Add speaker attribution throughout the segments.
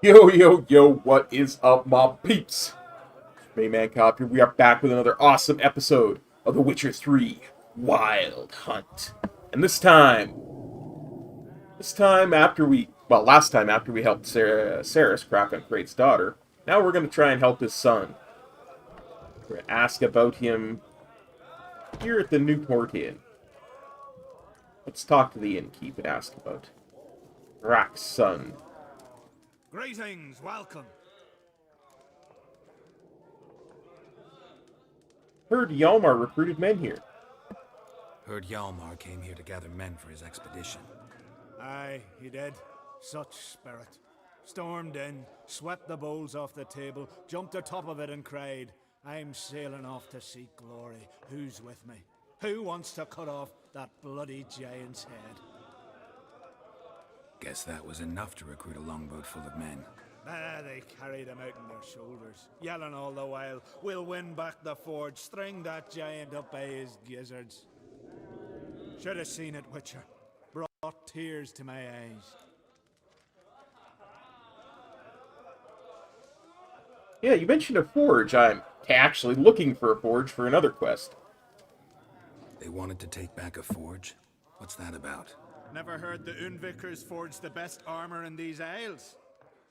Speaker 1: Yo, yo, yo, what is up, my peeps? Mayman Cop here. We are back with another awesome episode of The Witcher 3 Wild Hunt. And last time after we helped Saris crack on Craite's daughter, now we're going to try and help his son. We're going to ask about him here at the Newport Inn. Let's talk to the innkeep and ask about Rack's son.
Speaker 2: Greetings, welcome.
Speaker 1: Heard Hjalmar recruited men here.
Speaker 3: Heard Hjalmar came here to gather men for his expedition.
Speaker 2: Aye, he did. Such spirit. Stormed in, swept the bowls off the table, jumped atop of it and cried, I'm sailing off to seek glory. Who's with me? Who wants to cut off that bloody giant's head?
Speaker 3: Guess that was enough to recruit a longboat full of men.
Speaker 2: They carried him out on their shoulders, yelling all the while, we'll win back the forge, string that giant up by his gizzards. Should have seen it, Witcher. Brought tears to my eyes.
Speaker 1: Yeah, you mentioned a forge. I'm actually looking for a forge for another quest.
Speaker 3: They wanted to take back a forge? What's that about?
Speaker 2: Never heard the Undvykers forge the best armor in these isles.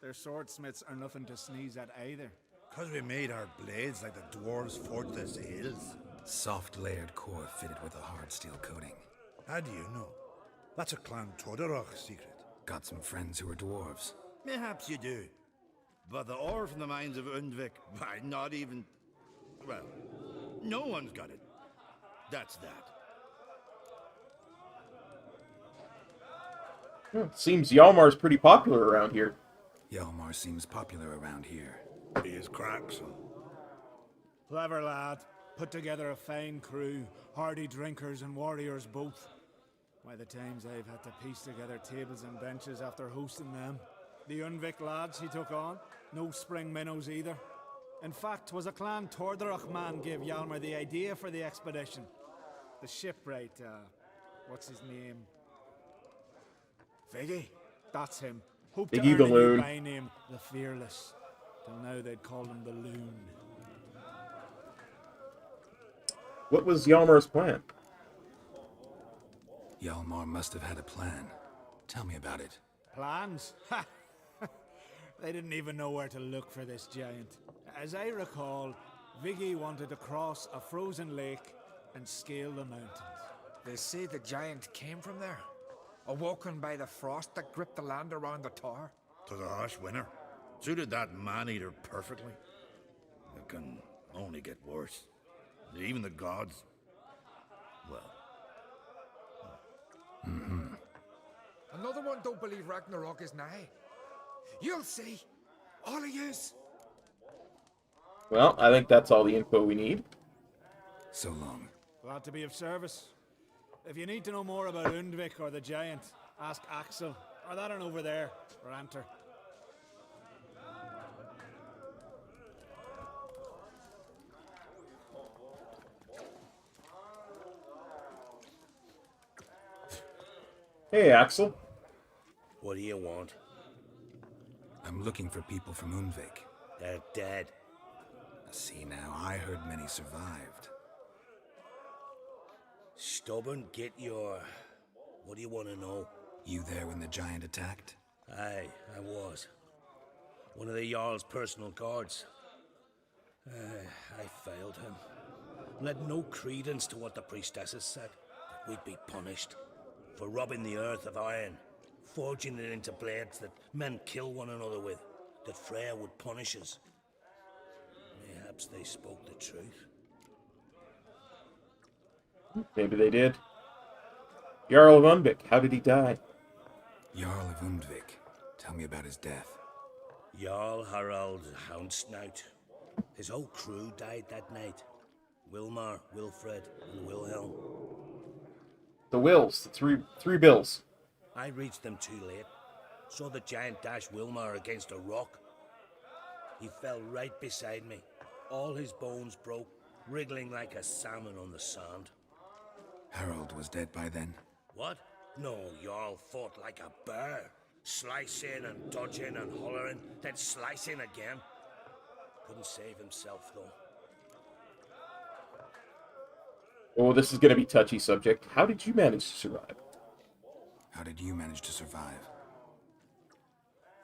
Speaker 2: Their swordsmiths are nothing to sneeze at either.
Speaker 4: 'Cause we made our blades like the dwarves forged their sails.
Speaker 3: Soft layered core fitted with a hard steel coating.
Speaker 4: How do you know? That's a Clan Todorok secret.
Speaker 3: Got some friends who are dwarves.
Speaker 4: Mayhaps you do. But the ore from the mines of Undvyk, why, not even... Well, no one's got it. That's that.
Speaker 1: Seems Hjalmar's pretty popular around here.
Speaker 3: Hjalmar seems popular around here.
Speaker 4: He is cracks.
Speaker 2: Clever lad. Put together a fine crew, hardy drinkers and warriors both. Why, the times I've had to piece together tables and benches after hosting them. The Undvyk lads he took on, no spring minnows either. In fact, 'twas a Clan Tordorok man gave Hjalmar the idea for the expedition. The shipwright, what's his name? Viggy? That's him. Hoped
Speaker 1: Viggy
Speaker 2: to
Speaker 1: the
Speaker 2: earn a new
Speaker 1: Loon.
Speaker 2: by name, the Fearless. Till now they'd called him the Loon.
Speaker 1: What was Hjalmar's plan?
Speaker 3: Hjalmar must have had a plan. Tell me about it.
Speaker 2: Plans? Ha! They didn't even know where to look for this giant. As I recall, Viggy wanted to cross a frozen lake and scale the mountains.
Speaker 5: They say the giant came from there, awoken by the frost that gripped the land around the tower.
Speaker 4: To the harsh winter. Suited that man-eater perfectly. It can only get worse. Even the gods... Well...
Speaker 5: Another one don't believe Ragnarok is nigh. You'll see. All of yous.
Speaker 1: Well, I think that's all the info we need.
Speaker 3: So long.
Speaker 2: Glad to be of service. If you need to know more about Undvyk or the giant, ask Axel, or that one over there, or Anter.
Speaker 1: Hey, Axel.
Speaker 6: What do you want?
Speaker 3: I'm looking for people from Undvyk.
Speaker 6: They're dead.
Speaker 3: See now, I heard many survived.
Speaker 6: Stubborn, get your... What do you want to know?
Speaker 3: You there when the giant attacked?
Speaker 6: Aye, I was. One of the Jarl's personal guards. I failed him. Led no credence to what the priestesses said. That we'd be punished. For robbing the earth of iron. Forging it into blades that men kill one another with. That Freya would punish us. Perhaps they spoke the truth.
Speaker 1: Maybe they did. Jarl of Undvyk, how did he die?
Speaker 3: Jarl of Undvyk. Tell me about his death.
Speaker 6: Jarl Harald Houndsnout. His whole crew died that night. Wilmar, Wilfred, and Wilhelm.
Speaker 1: The Wills, the three Bills.
Speaker 6: I reached them too late. Saw the giant dash Wilmar against a rock. He fell right beside me. All his bones broke, wriggling like a salmon on the sand.
Speaker 3: Harold was dead by then.
Speaker 6: What? No, Jarl fought like a bear. Slicing and dodging and hollering, then slicing again. Couldn't save himself, though.
Speaker 1: Oh, this is going to be touchy subject. How did you manage to survive?
Speaker 3: How did you manage to survive?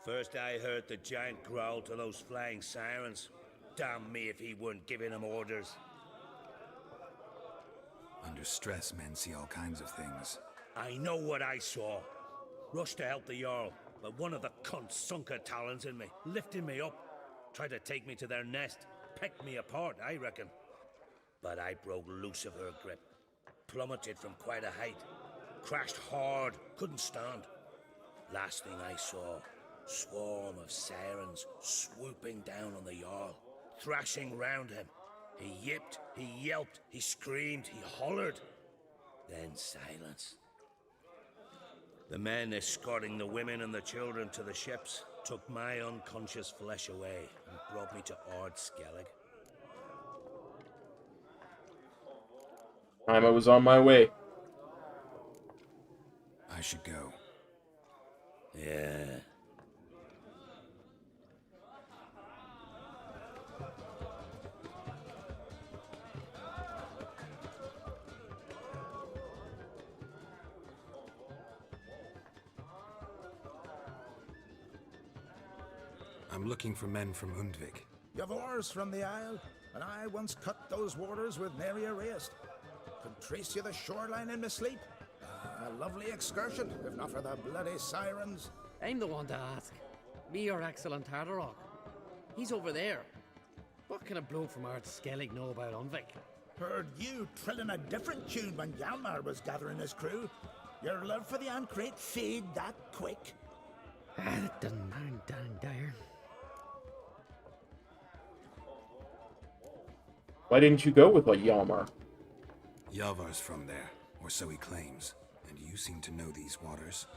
Speaker 6: First I heard the giant growl to those flying sirens. Damn me if he weren't giving them orders.
Speaker 3: Under stress, men see all kinds of things.
Speaker 6: I know what I saw. Rushed to help the Jarl, but one of the cunts sunk her talons in me, lifting me up. Tried to take me to their nest. Pecked me apart, I reckon. But I broke loose of her grip. Plummeted from quite a height. Crashed hard, couldn't stand. Last thing I saw, swarm of sirens swooping down on the Jarl, thrashing round him. He yipped, he yelped, he screamed, he hollered. Then silence. The men escorting the women and the children to the ships took my unconscious flesh away and brought me to Ard Skellig.
Speaker 1: I was on my way.
Speaker 3: I should go.
Speaker 6: Yeah.
Speaker 3: I'm looking for men from Undvyk.
Speaker 7: You've oars from the Isle, and I once cut those waters with nary a race. Could trace you the shoreline in my sleep. A lovely excursion, if not for the bloody sirens.
Speaker 8: I'm the one to ask. Me or Axel on Tartarok? He's over there. What can a bloke from Ard Skellig know about Undvyk?
Speaker 7: Heard you trilling a different tune when Hjalmar was gathering his crew. Your love for the Craite fade that quick.
Speaker 8: That doesn't mind down dire.
Speaker 1: Why didn't you go with like Hjalmar?
Speaker 3: Hjalmar's from there, or so he claims. And you seem to know these waters.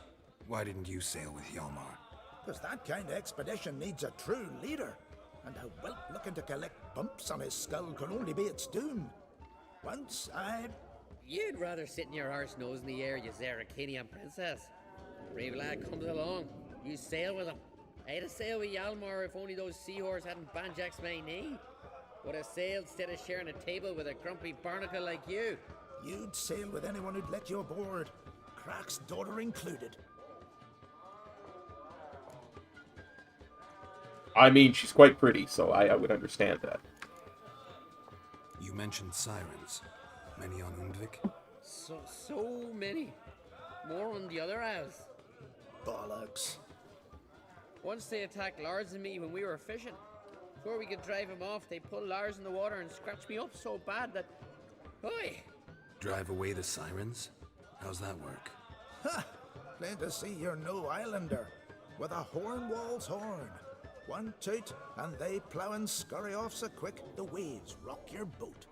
Speaker 3: Why didn't you sail with Hjalmar?
Speaker 7: Because that kind of expedition needs a true leader. And a whelp looking to collect bumps on his skull can only be its doom. Once
Speaker 8: You'd rather sit in your arse nose in the air, you Zeracanian princess. Brave lad comes along. You sail with him. I'd have sailed with Hjalmar if only those seahorses hadn't banjaxed my knee. Would have sailed instead of sharing a table with a grumpy barnacle like you.
Speaker 7: You'd sail with anyone who'd let you aboard. Crack's daughter included.
Speaker 1: I mean, she's quite pretty, so I would understand that.
Speaker 3: You mentioned sirens. Many on Undvyk?
Speaker 8: So many. More on the other isles.
Speaker 7: Bollocks.
Speaker 8: Once they attacked Lars and me when we were fishing. Before we could drive him off, they pulled Lars in the water and scratched me up so bad that... Oi!
Speaker 3: Drive away the sirens? How's that work?
Speaker 7: Ha! Plain to see you're no islander. With a horn wall's horn. One toot, and they plough and scurry off so quick, the waves rock your boat.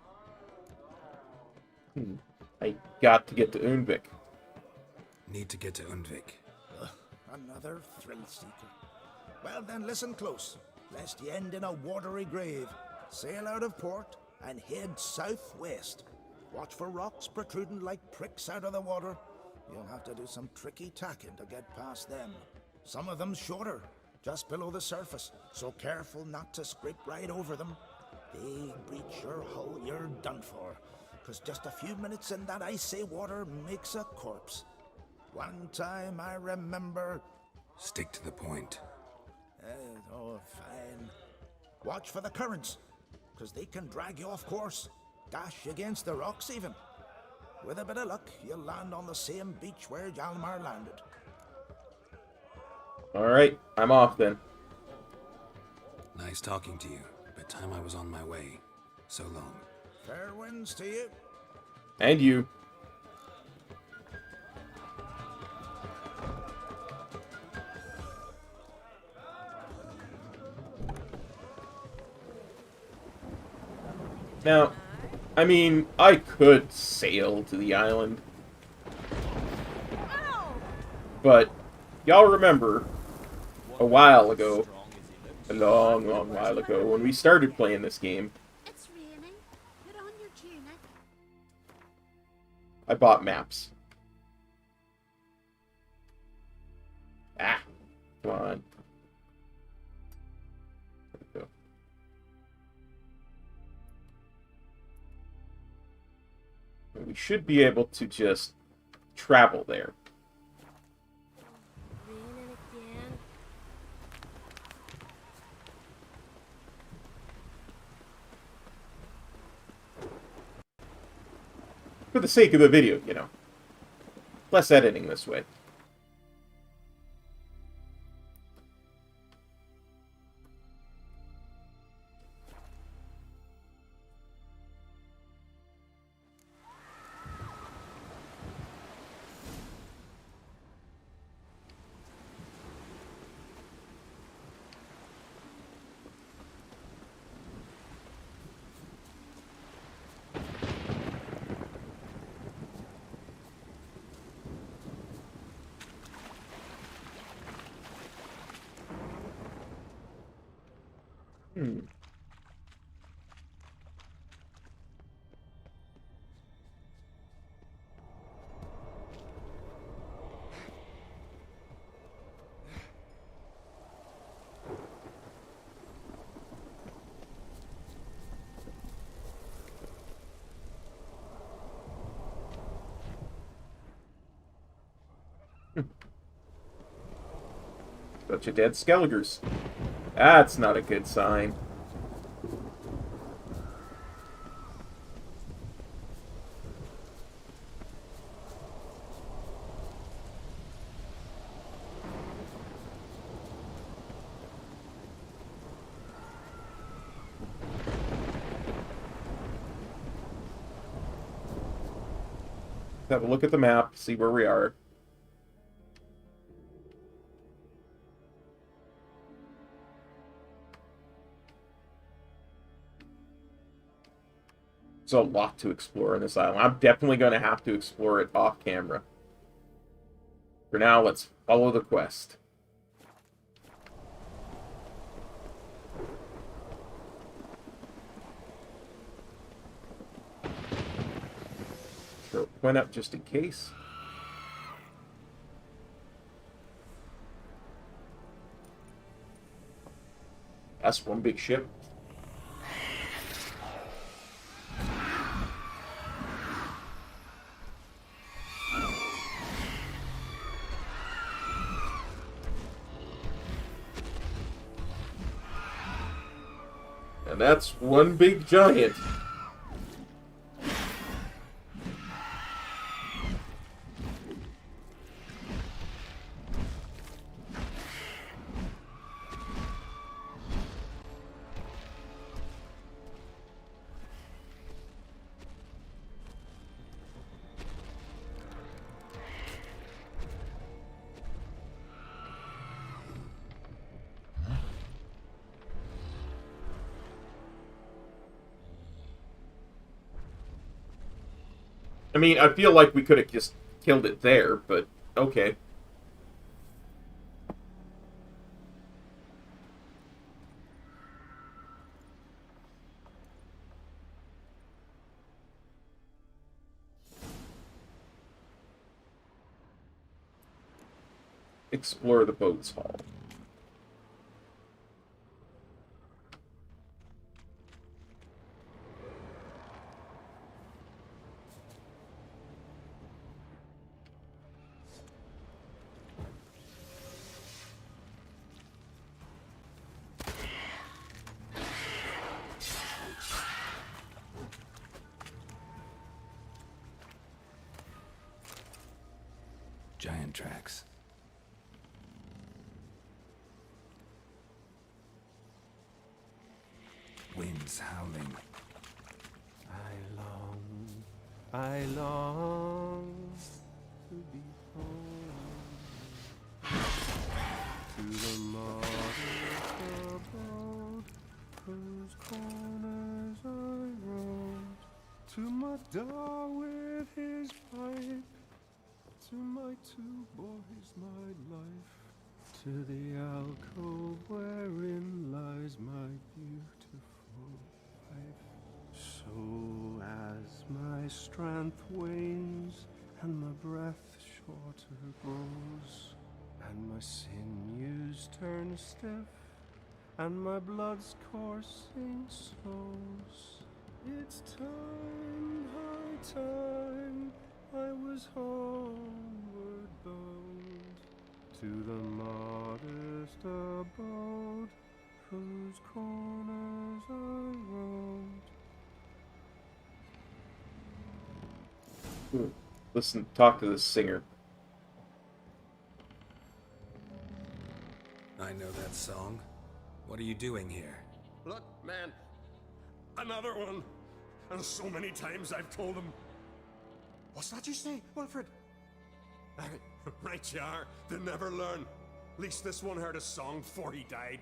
Speaker 1: I got to get to Undvyk.
Speaker 3: Need to get to Undvyk.
Speaker 7: Another thrill seeker. Well then, listen close, lest ye end in a watery grave. Sail out of port and head southwest. Watch for rocks protruding like pricks out of the water. You'll have to do some tricky tacking to get past them. Some of them shorter, just below the surface, so careful not to scrape right over them. They breach your hull, you're done for, 'cause just a few minutes in that icy water makes a corpse. One time I remember...
Speaker 3: Stick to the point.
Speaker 7: Oh, fine. Watch for the currents, 'cause they can drag you off course, dash against the rocks even. With a bit of luck, you'll land on the same beach where Hjalmar landed.
Speaker 1: Alright, I'm off then.
Speaker 3: Nice talking to you, but time I was on my way. So long.
Speaker 7: Fair winds to you.
Speaker 1: And you. Now, I mean, I could sail to the island. But, y'all remember, a while ago, a long, long while ago, when we started playing this game,
Speaker 9: It's raining. Put on your tunic.
Speaker 1: I bought maps. Ah, Come on. There we go. We should be able to just travel there.
Speaker 9: Raining again.
Speaker 1: For the sake of the video, you know. Less editing this way. Bunch of dead Skelligers. That's not a good sign. Have a look at the map, see where we are. There's a lot to explore in this island. I'm definitely going to have to explore it off camera. For now, let's follow the quest. Throw a point up just in case. That's one big ship. And that's one big giant. I mean, I feel like we could have just killed it there, but okay. Explore the boat's hull.
Speaker 3: Giant tracks. Winds howling.
Speaker 10: I long to be home to the modest abode whose corners I roamed, to my dog with his pipe, to my two boys my life, to the alcove wherein lies my beautiful wife. So as my strength wanes and my breath shorter grows, and my sinews knees turn stiff, and my blood's coursing slow. It's time, high time, I was homeward bound to the modest abode whose corners I roamed.
Speaker 1: Listen, talk to this singer.
Speaker 3: I know that song. What are you doing here?
Speaker 11: Look, man. Another one. And so many times I've told him. What's that you say, Wilfred? Right you are. They never learn. At least this one heard a song before he died.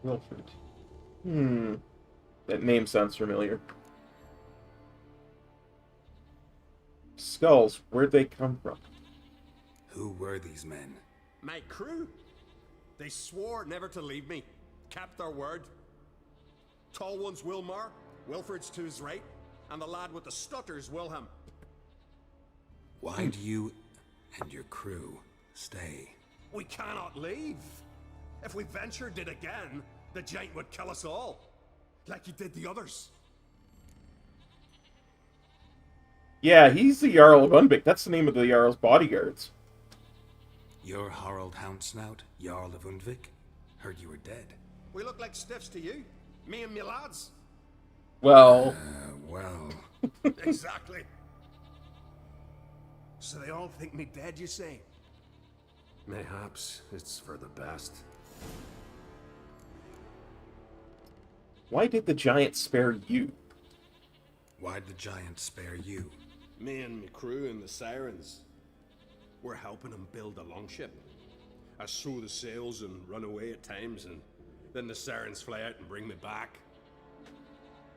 Speaker 1: Wilfred. That name sounds familiar. Skulls, where'd they come from?
Speaker 3: Who were these men?
Speaker 11: My crew. They swore never to leave me. Kept their word. Tall one's Hjalmar, Wilfred's to his right, and the lad with the stutter's Wilhelm.
Speaker 3: Why do you and your crew stay?
Speaker 11: We cannot leave. If we ventured it again, the giant would kill us all. Like he did the others.
Speaker 1: Yeah, he's the Jarl of Undvyk. That's the name of the Jarl's bodyguards.
Speaker 3: You're Harald Houndsnout, Jarl of Undvyk? Heard you were dead.
Speaker 11: We look like stiffs to you. Me and me lads.
Speaker 1: Well...
Speaker 3: well...
Speaker 11: Exactly. So they all think me dead, you say? Mayhaps it's for the best.
Speaker 1: Why did the giant spare you?
Speaker 3: Why'd the giant spare you?
Speaker 11: Me and me crew and the sirens. We're helping him build a longship. I sew the sails and run away at times, and then the sirens fly out and bring me back.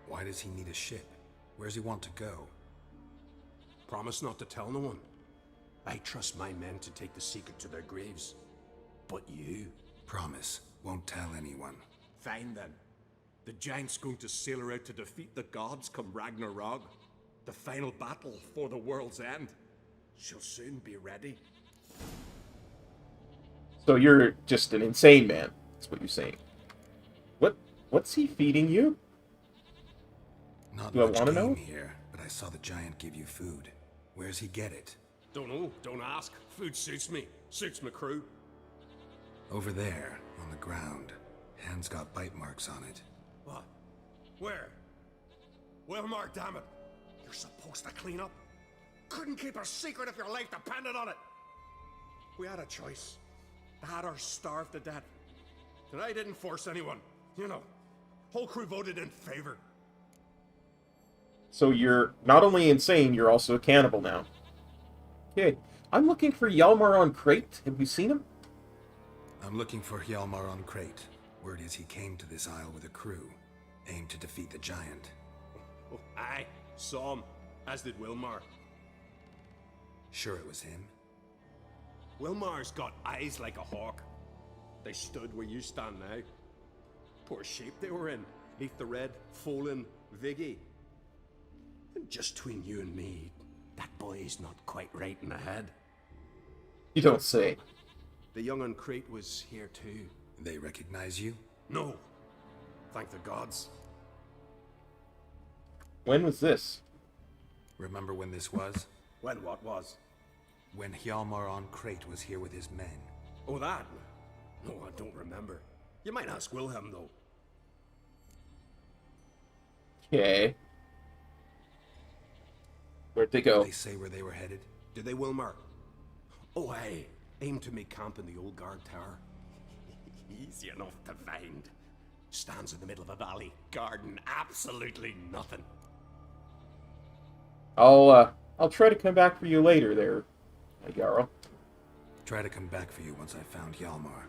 Speaker 3: Why does he need a ship? Where's he want to go?
Speaker 11: Promise not to tell no one. I trust my men to take the secret to their graves. But you?
Speaker 3: Promise, won't tell anyone.
Speaker 11: Fine then. The giant's going to sail her out to defeat the gods come Ragnarok. The final battle for the world's end. She'll soon be ready.
Speaker 1: So you're just an insane man, that's what you're saying. What's he feeding you?
Speaker 3: Not
Speaker 1: Do I
Speaker 3: much
Speaker 1: want to
Speaker 3: game
Speaker 1: know?
Speaker 3: here, but I saw the giant give you food. Where's he get it?
Speaker 11: Don't know, don't ask. Food suits me. Suits my crew.
Speaker 3: Over there, on the ground. Hand's got bite marks on it.
Speaker 11: What? Where? Hjalmar, damn it. You're supposed to clean up. Couldn't keep a secret if your life depended on it. We had a choice. Had her starved to death. And I didn't force anyone. You know, whole crew voted in favor.
Speaker 1: So you're not only insane, you're also a cannibal now. Okay, I'm looking for Hjalmar on Craite. Have you seen him?
Speaker 3: I'm looking for Hjalmar on Craite. Word is he came to this isle with a crew, aimed to defeat the giant.
Speaker 11: Oh, aye, saw him, as did Hjalmar.
Speaker 3: Sure it was him?
Speaker 11: Hjalmar's got eyes like a hawk. They stood where you stand now. Poor shape they were in, neath the red, fallen Viggy. And just between you and me, that boy's not quite right in the head.
Speaker 1: You don't say.
Speaker 11: The young on Craite was here too.
Speaker 3: They recognize you?
Speaker 11: No. Thank the gods.
Speaker 1: When was this?
Speaker 3: Remember when this was?
Speaker 11: When what was?
Speaker 3: When Hjalmar on Craite was here with his men.
Speaker 11: Oh, that? No, I don't remember. You might ask Wilhelm, though.
Speaker 1: Okay. Where'd they go?
Speaker 3: Did they say where they were headed?
Speaker 11: Did they, Hjalmar? Oh, aye. Aim to make camp in the old guard tower. Easy enough to find. Stands in the middle of a valley. Garden, absolutely nothing.
Speaker 1: I'll try to come back for you later there, Jarl.
Speaker 3: Try to come back for you once I found Hjalmar.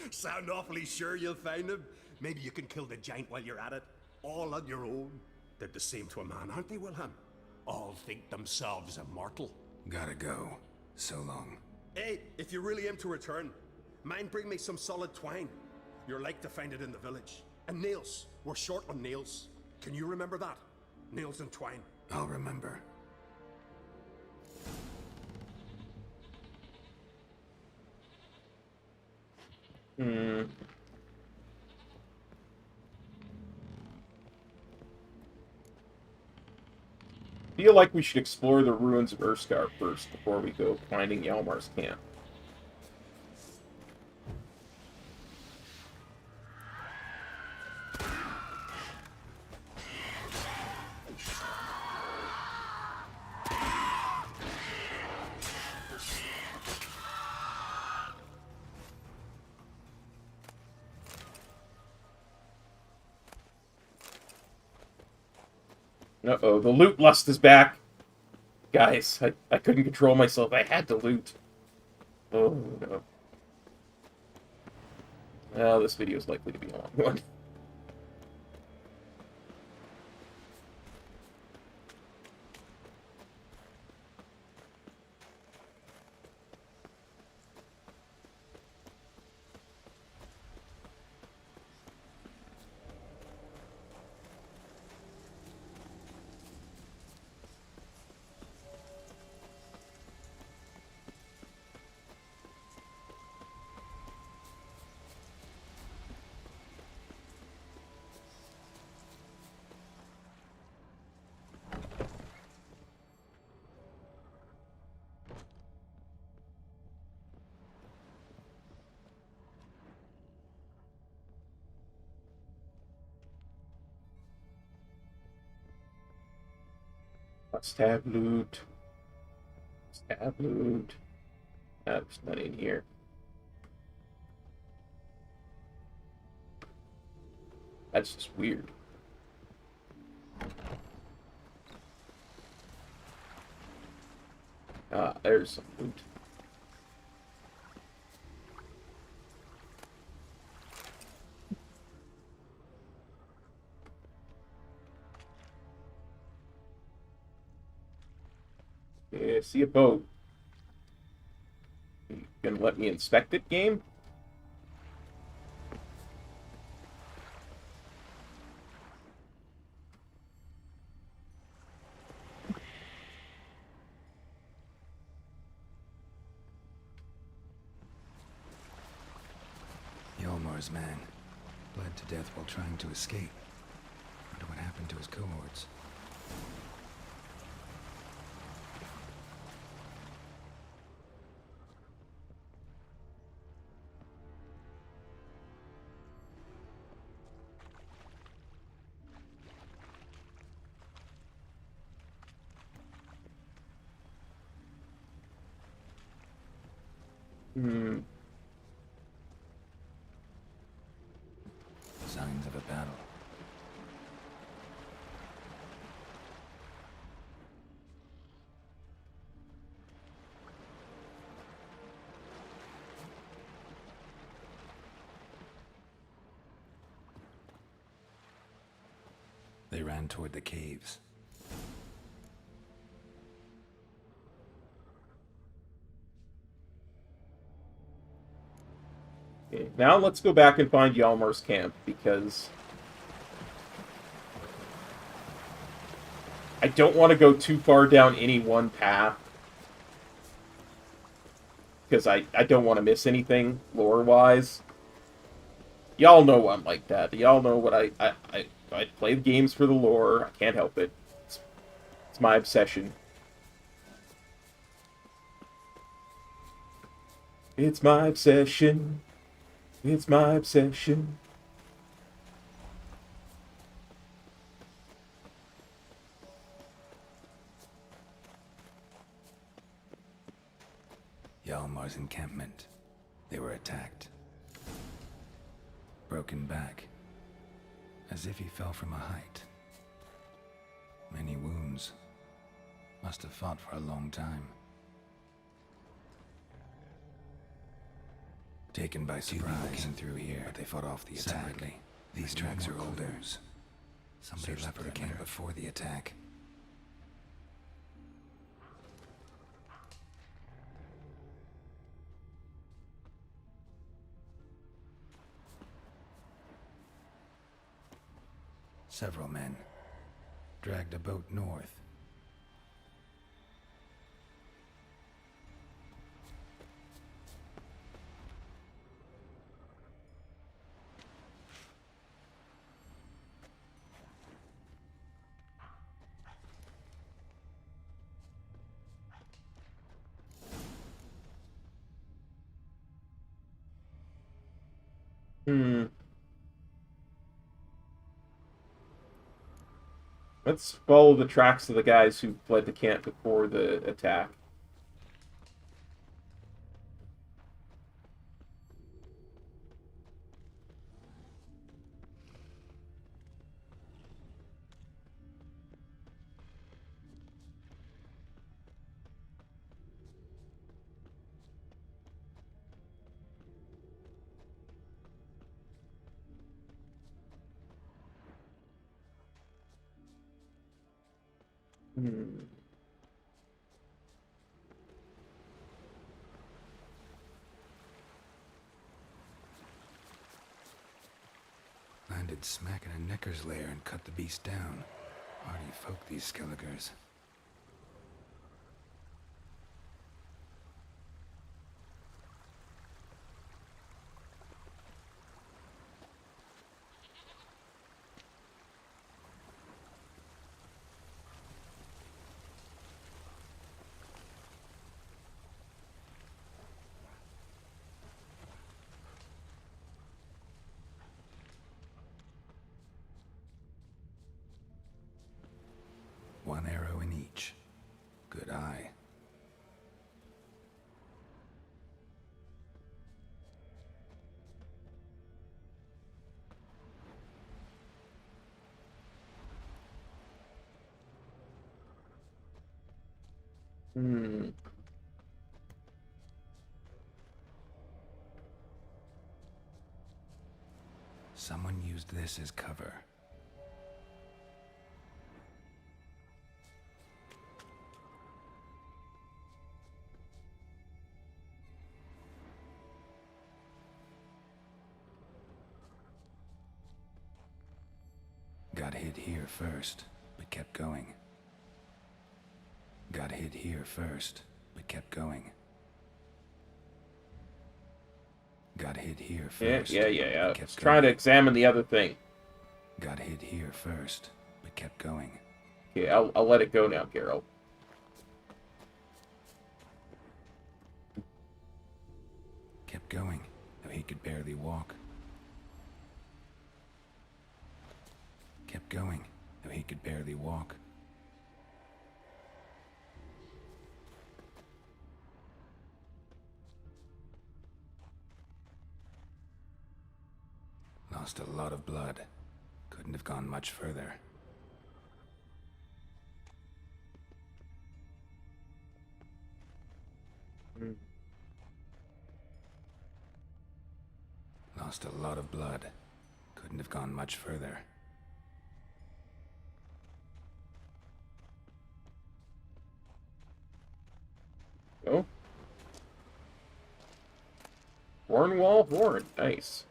Speaker 11: Sound awfully sure you'll find him? Maybe you can kill the giant while you're at it. All on your own. They're the same to a man, aren't they, Wilhelm? All think themselves immortal.
Speaker 3: Gotta go. So long.
Speaker 11: Hey, if you really aim to return, mind bring me some solid twine. You're like to find it in the village. And nails. We're short on nails. Can you remember that? Nails and twine.
Speaker 3: I'll remember.
Speaker 1: Hmm. Feel like we should explore the ruins of Urskar first before we go finding Hjalmar's camp. Uh-oh, the loot lust is back. Guys, I couldn't control myself. I had to loot. Oh, no. Well, this video is likely to be a long one. Must have loot. Must have loot. Ah, there's none in here. That's just weird. Ah, there's some loot. Yeah, see a boat. You gonna let me inspect it, game?
Speaker 3: Hjalmar's man bled to death while trying to escape. Wonder what happened to his cohorts. Signs of a battle. They ran toward the caves.
Speaker 1: Okay, now let's go back and find Hjalmar's camp, because I don't want to go too far down any one path. Because I don't want to miss anything, lore-wise. Y'all know I'm like that. Y'all know what I play the games for the lore. I can't help it. It's my obsession. It's my obsession. It's my obsession.
Speaker 3: Hjalmar's encampment. They were attacked. Broken back. As if he fell from a height. Many wounds. Must have fought for a long time. Taken by surprise came through here, but they fought off the attack. These tracks are older. Somebody left the camp before the attack. Several men dragged a boat north.
Speaker 1: Hmm. Let's follow the tracks of the guys who fled the camp before the attack. Hmm.
Speaker 3: Landed smack in a necker's lair and cut the beast down. Hardy folk, these Skelligers. One arrow in each. Good eye.
Speaker 1: Hmm.
Speaker 3: Someone used this as cover. Got hit here first, but kept going. Got hit here first, but kept going. Got hit here first.
Speaker 1: Yeah.
Speaker 3: But kept
Speaker 1: Let's try to examine the other thing.
Speaker 3: Got hit here first, but kept going.
Speaker 1: Okay, I'll let it go now, Geralt.
Speaker 3: Kept going, though he could barely walk. Kept going, though he could barely walk. Lost a lot of blood. Couldn't have gone much further.
Speaker 1: Hmm.
Speaker 3: Lost a lot of blood. Couldn't have gone much further.
Speaker 1: Oh. Hornwall horn. Nice.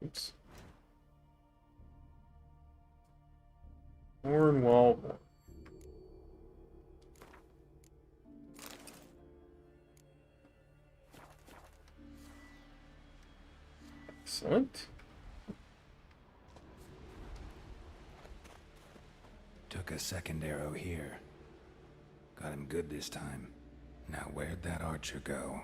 Speaker 1: Oops. Hornwall horn. Excellent.
Speaker 3: Took a second arrow here. Got him good this time. Now where'd that archer go?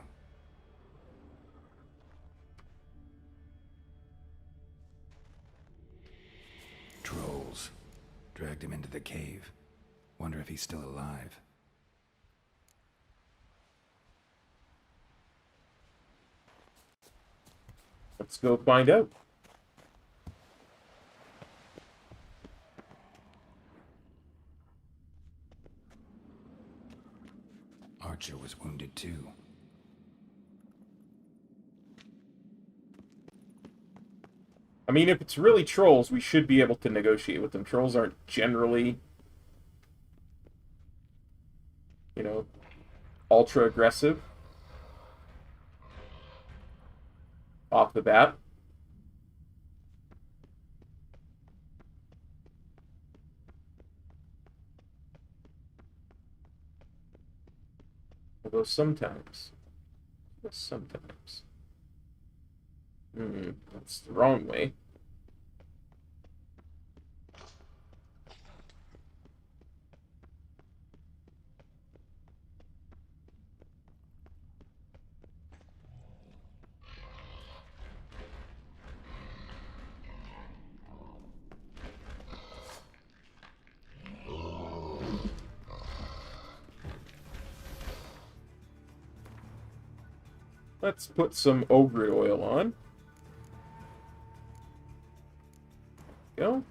Speaker 3: Trolls. Dragged him into the cave. Wonder if he's still alive.
Speaker 1: Let's go find out.
Speaker 3: Archer was wounded too.
Speaker 1: I mean, if it's really trolls, we should be able to negotiate with them. Trolls aren't generally, you know, ultra aggressive off the bat. Although sometimes. Sometimes. That's the wrong way. Let's put some ogre oil on. Go.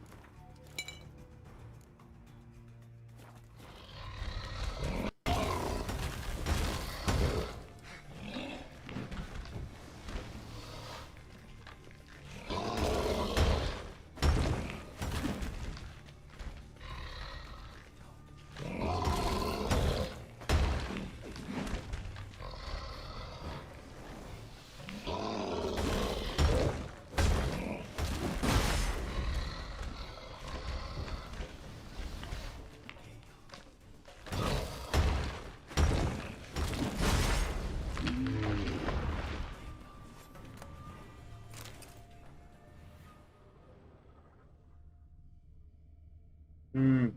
Speaker 1: Hmm.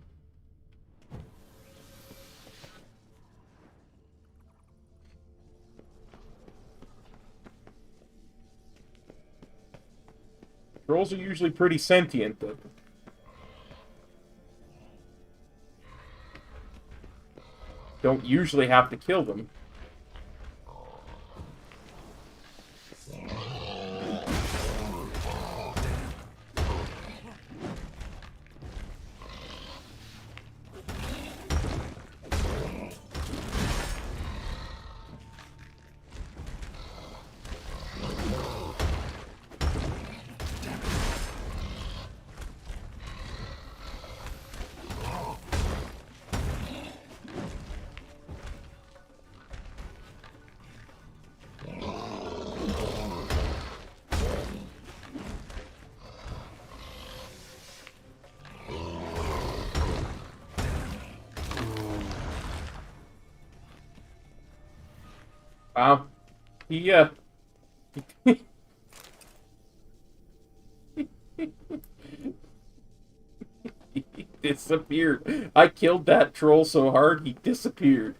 Speaker 1: Trolls are usually pretty sentient, but don't usually have to kill them. Wow. He he disappeared. I killed that troll so hard he disappeared.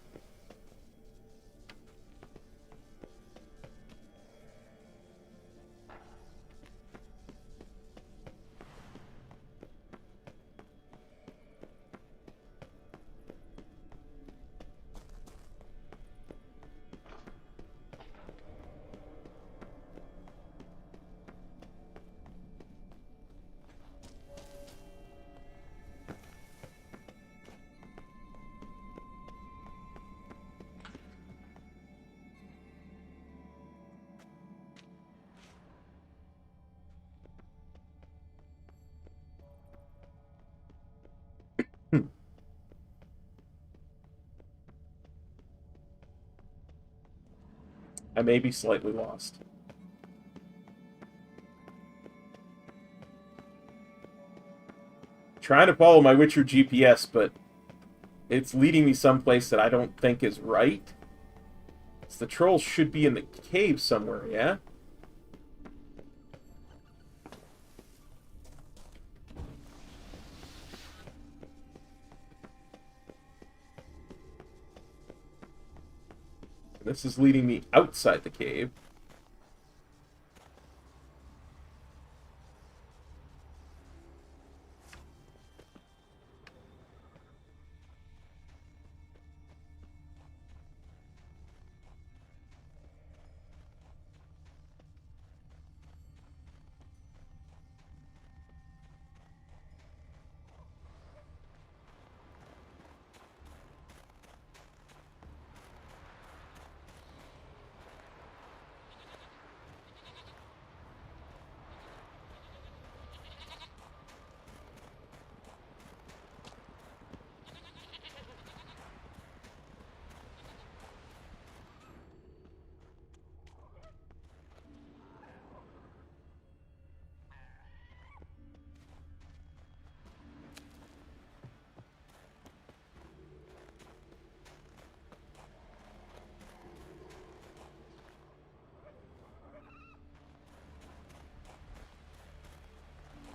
Speaker 1: I may be slightly lost. Trying to follow my Witcher GPS, but it's leading me someplace that I don't think is right. So the trolls should be in the cave somewhere, yeah? This is leading me outside the cave.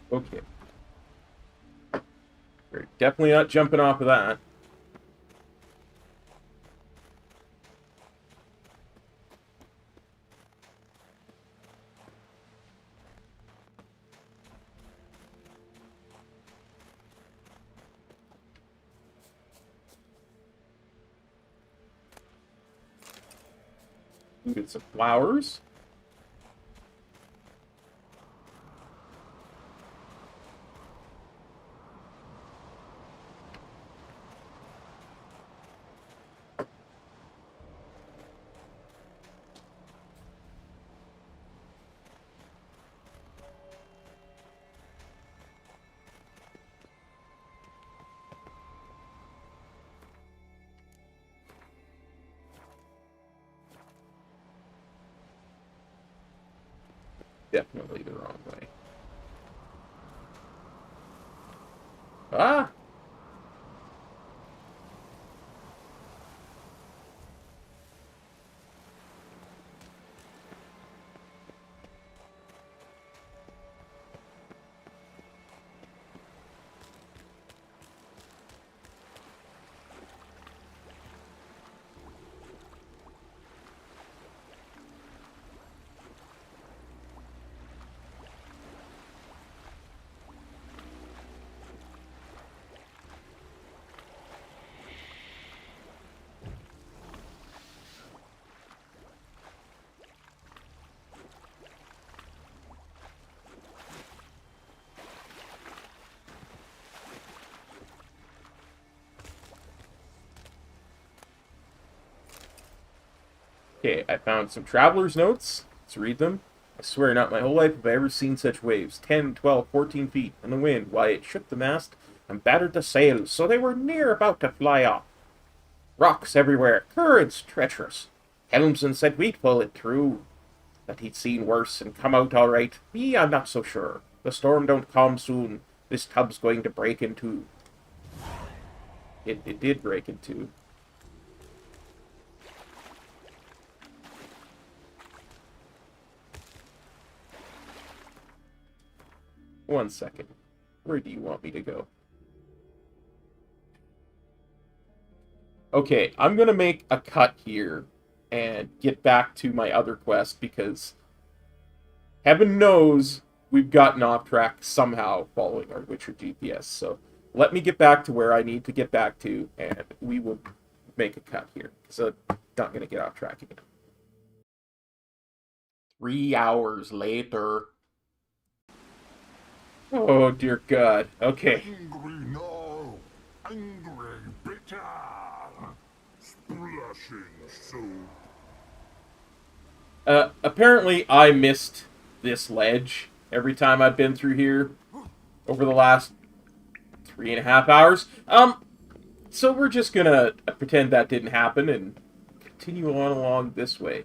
Speaker 1: Okay. We're definitely not jumping off of that. Looted some flowers. Definitely the wrong way. Ah! Okay, I found some traveler's notes. Let's read them. I swear not my whole life have I ever seen such waves. 10, 12, 14 feet. And the wind, why, it shook the mast and battered the sails, so they were near about to fly off. Rocks everywhere, currents treacherous. Helmsman said we'd pull it through. That he'd seen worse and come out all right. Me, I'm not so sure. The storm don't calm soon. This tub's going to break in two. It did break in two. One second. Where do you want me to go? Okay, I'm going to make a cut here and get back to my other quest because heaven knows we've gotten off track somehow following our Witcher GPS. So let me get back to where I need to get back to and we will make a cut here. So I'm not going to get off track again. 3 hours later. Oh, dear God. Okay.
Speaker 12: Angry now, angry, bitter, splashing so.
Speaker 1: Apparently I missed this ledge every time I've been through here over the last 3.5 hours. So we're just gonna pretend that didn't happen and continue on along this way.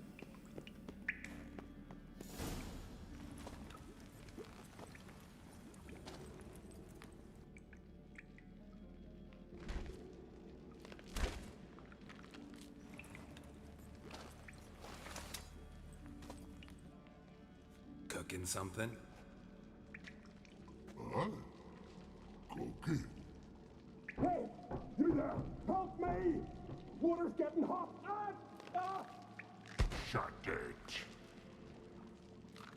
Speaker 3: Cooking something?
Speaker 12: Huh? Cookie?
Speaker 11: Hey, you there! Help me! Water's getting hot!
Speaker 12: Shut it.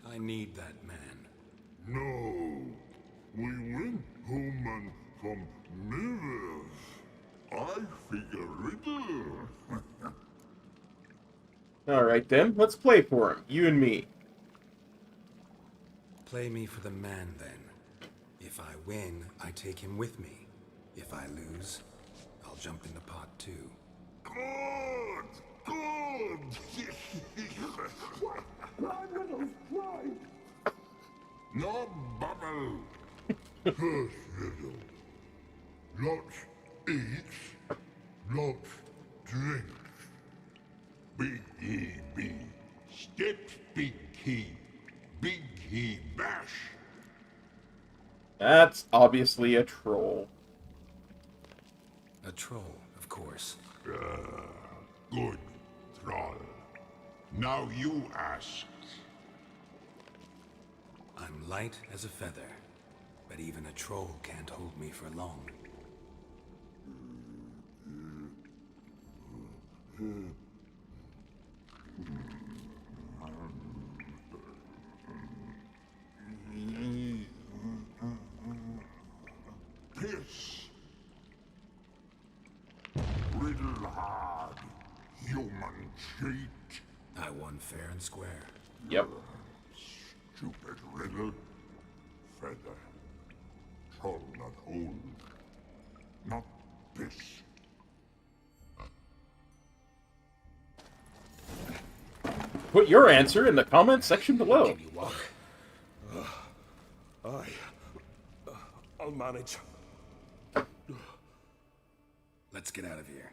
Speaker 3: I need that man.
Speaker 12: No. We went home and from mirrors. I figure riddle.
Speaker 1: Alright then, let's play for him. You and me.
Speaker 3: Play me for the man, then. If I win, I take him with me. If I lose, I'll jump in the pot, too.
Speaker 12: Good! Good!
Speaker 11: Try, Riddles, try!
Speaker 12: No bubble! First riddle. Lots eats, lots drinks. Big he be, steps big he bash.
Speaker 1: That's obviously a troll.
Speaker 3: A troll, of course.
Speaker 12: Good, troll. Now you ask.
Speaker 3: I'm light as a feather, but even a troll can't hold me for long.
Speaker 12: Piss. Riddle hard, human cheat.
Speaker 3: I won fair and square.
Speaker 1: Yep.
Speaker 12: Stupid riddle. Feather. Troll not hold. Not piss.
Speaker 1: Put your answer in the comment section below.
Speaker 6: Can you walk?
Speaker 11: I'll manage.
Speaker 3: Let's get out of here.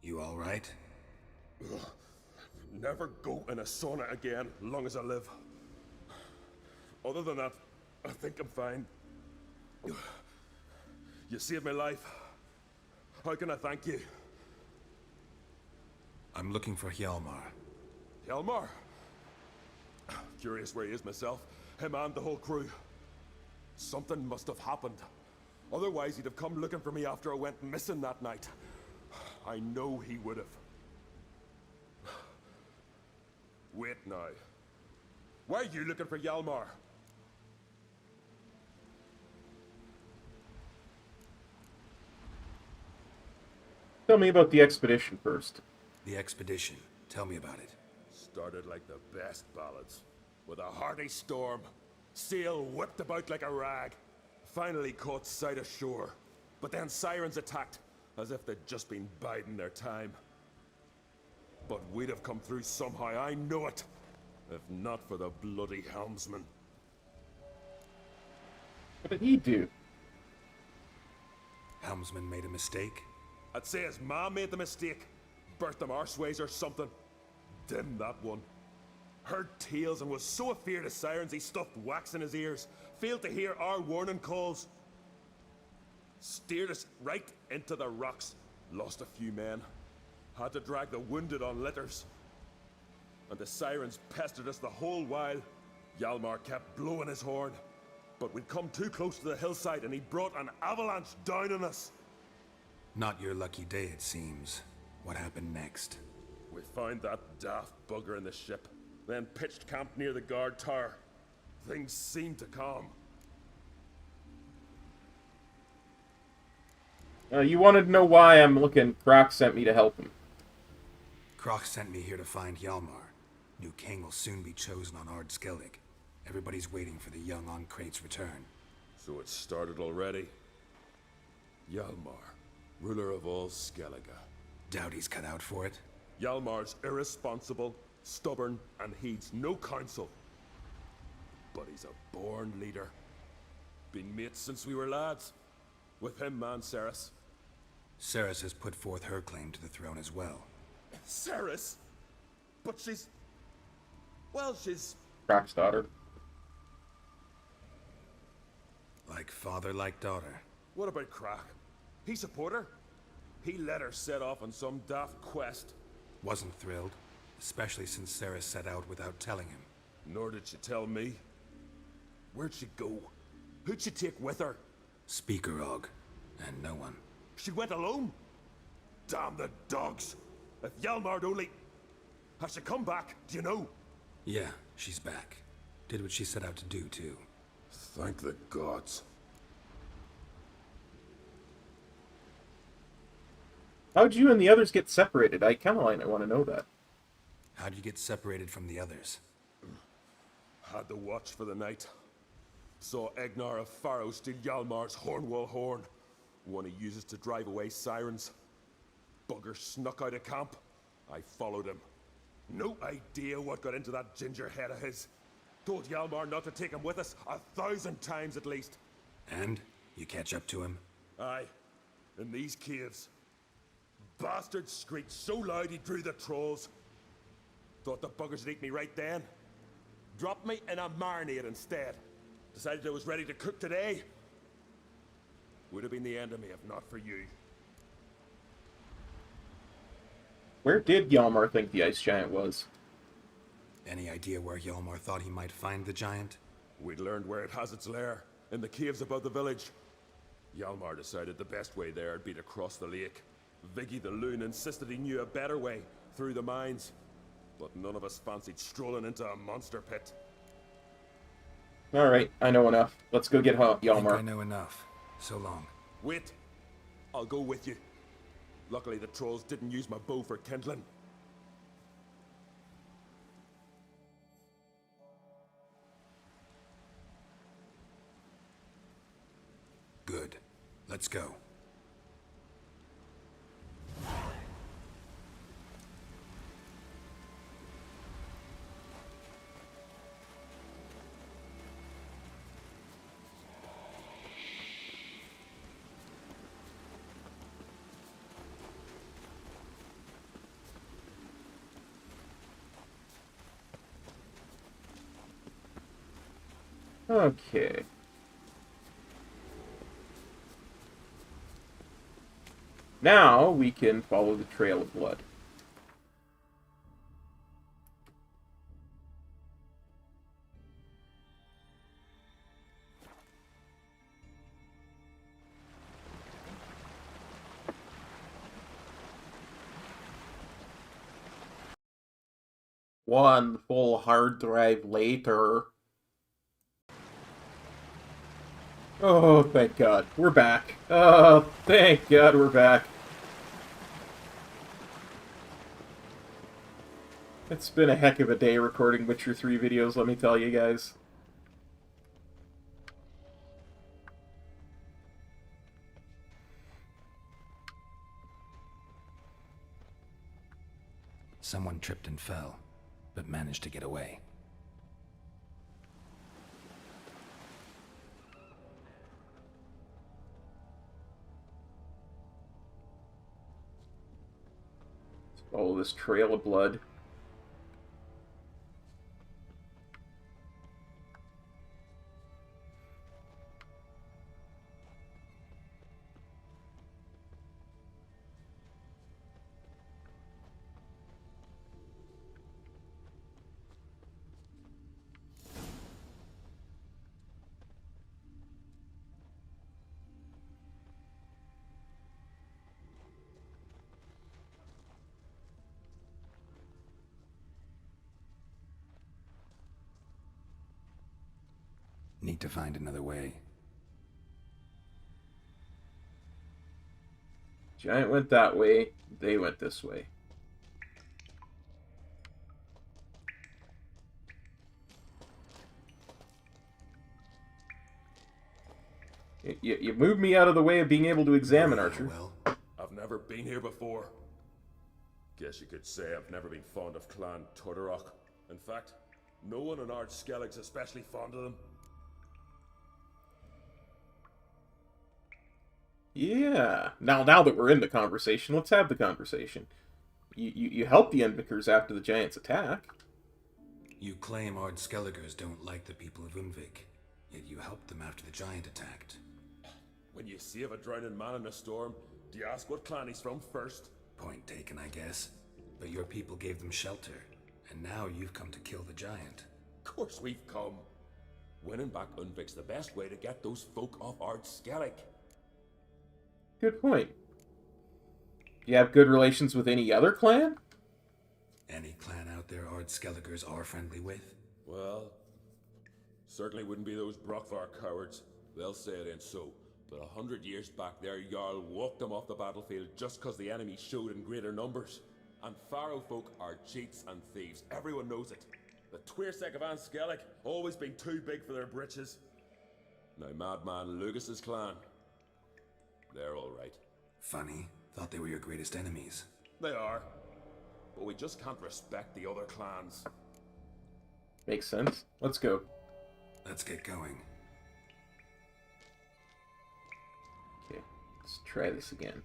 Speaker 3: You all right?
Speaker 11: Never go in a sauna again, long as I live. Other than that, I think I'm fine. You saved my life. How can I thank you?
Speaker 3: I'm looking for Hjalmar.
Speaker 11: Hjalmar? Curious where he is myself. Him and the whole crew. Something must have happened. Otherwise he'd have come looking for me after I went missing that night. I know he would have. Wait now. Why are you looking for Hjalmar?
Speaker 1: Tell me about the expedition first.
Speaker 3: The expedition. Tell me about it.
Speaker 11: Started like the best ballads. With a hearty storm. Sail whipped about like a rag. Finally caught sight of shore. But then sirens attacked, as if they'd just been biding their time. But we'd have come through somehow, I know it. If not for the bloody helmsman.
Speaker 1: What did he do?
Speaker 3: Helmsman made a mistake?
Speaker 11: I'd say his ma made the mistake. Birthed them arseways or something. Dim that one. Heard tales and was so afeard of sirens he stuffed wax in his ears. Failed to hear our warning calls. Steered us right into the rocks. Lost a few men. Had to drag the wounded on litters. And the sirens pestered us the whole while. Hjalmar kept blowing his horn. But we'd come too close to the hillside and he brought an avalanche down on us.
Speaker 3: Not your lucky day, it seems. What happened next?
Speaker 11: We found that daft bugger in the ship, then pitched camp near the guard tower. Things seemed to calm.
Speaker 1: You wanted to know why I'm looking. Croc sent me to help him.
Speaker 3: Croc sent me here to find Hjalmar. New king will soon be chosen on Ard Skellig. Everybody's waiting for the young on Craite's return.
Speaker 11: So it started already. Hjalmar, ruler of all Skellige.
Speaker 3: Doubt he's cut out for it.
Speaker 11: Hjalmar's irresponsible, stubborn, and heeds no counsel. But he's a born leader. Been mates since we were lads. With him and Ceres.
Speaker 3: Ceres has put forth her claim to the throne as well.
Speaker 11: Ceres? But she's... Well, she's...
Speaker 1: Croc's daughter.
Speaker 3: Like father, like daughter.
Speaker 11: What about Croc? He support her? He let her set off on some daft quest.
Speaker 3: Wasn't thrilled, especially since Ceres set out without telling him.
Speaker 11: Nor did she tell me. Where'd she go? Who'd she take with her?
Speaker 3: Speaker Og, and no one.
Speaker 11: She went alone? Damn the dogs! If Hjalmar'd only... Has she come back? Do you know?
Speaker 3: Yeah, she's back. Did what she set out to do, too.
Speaker 11: Thank the gods.
Speaker 1: How'd you and the others get separated? I want to know that.
Speaker 3: How'd you get separated from the others?
Speaker 11: Had the watch for the night. Saw Egnar of Faro steal Hjalmar's Hornwall horn. One he uses to drive away sirens. Bugger snuck out of camp. I followed him. No idea what got into that ginger head of his. Told Hjalmar not to take him with us 1,000 times at least.
Speaker 3: And? You catch up to him?
Speaker 11: Aye. In these caves. Bastard screeched so loud he drew the trolls. Thought the buggers would eat me right then. Dropped me in a marinade instead. Decided I was ready to cook today. Would have been the end of me if not for you.
Speaker 1: Where did Hjalmar think the ice giant was?
Speaker 3: Any idea where Hjalmar thought he might find the giant?
Speaker 11: We'd learned where it has its lair, in the caves above the village. Hjalmar decided the best way there would be to cross the lake. Viggy the Loon insisted he knew a better way, through the mines. But none of us fancied strolling into a monster pit.
Speaker 1: Alright, I know enough. Let's go get Hjalmar.
Speaker 3: I know enough. So long.
Speaker 11: Wait. I'll go with you. Luckily, the trolls didn't use my bow for kindling.
Speaker 3: Good. Let's go.
Speaker 1: Okay. Now we can follow the trail of blood. One full hard drive later. Oh, thank God. We're back. Oh, thank God we're back. It's been a heck of a day recording Witcher 3 videos, let me tell you guys.
Speaker 3: Someone tripped and fell, but managed to get away.
Speaker 1: Follow this trail of blood.
Speaker 3: Need to find another way.
Speaker 1: Giant went that way, they went this way. You moved me out of the way of being able to examine, Archer.
Speaker 3: Well,
Speaker 11: I've never been here before. Guess you could say I've never been fond of Clan Tudorok. In fact, no one in Ard Skellig's especially fond of them.
Speaker 1: Yeah. Now that we're in the conversation, let's have the conversation. You helped the Undvykers after the Giants' attack.
Speaker 3: you claim Ard Skelligers don't like the people of Undvyk, yet you helped them after the Giant attacked.
Speaker 11: When you save a drowning man in a storm, do you ask what clan he's from first?
Speaker 3: Point taken, I guess. But your people gave them shelter, and now you've come to kill the Giant.
Speaker 11: Of course we've come. Winning back Undvyk's the best way to get those folk off Ard Skellig.
Speaker 1: Good point. Do you have good relations with any other clan?
Speaker 3: Any clan out there Ard Skelligers are friendly with?
Speaker 11: Well, certainly wouldn't be those Brockvar cowards. They'll say it ain't so. But 100 years back their Jarl walked them off the battlefield just because the enemy showed in greater numbers. And Pharaoh folk are cheats and thieves. Everyone knows it. The Twirsek of An Skellig always been too big for their britches. Now Madman Lucas's clan, they're all right.
Speaker 3: Funny. Thought they were your greatest enemies.
Speaker 11: They are. But we just can't respect the other clans.
Speaker 1: Makes sense. Let's go.
Speaker 3: Let's get going.
Speaker 1: Okay, let's try this again.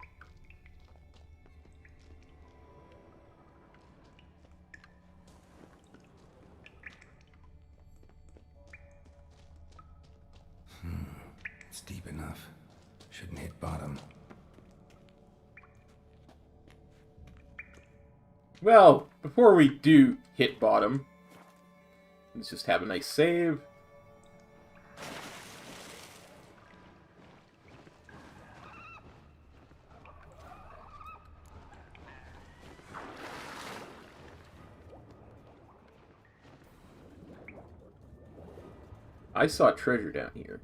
Speaker 3: It's deep enough. Shouldn't hit bottom.
Speaker 1: Well, before we do hit bottom, let's just have a nice save. I saw treasure down here.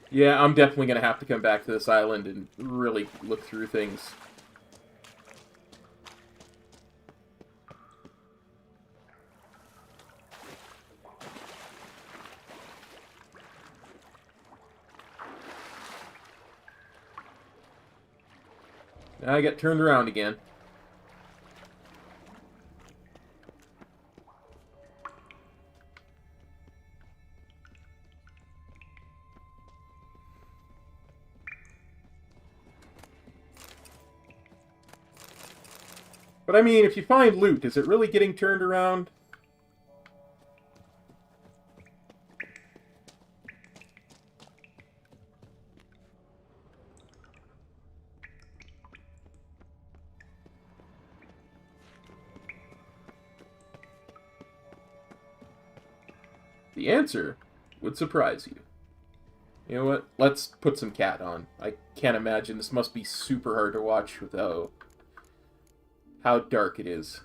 Speaker 1: Yeah, I'm definitely going to have to come back to this island and really look through things. I get turned around again. But I mean, if you find loot, is it really getting turned around? The answer would surprise you. You know what? Let's put some cat on. I can't imagine this must be super hard to watch with how dark it is.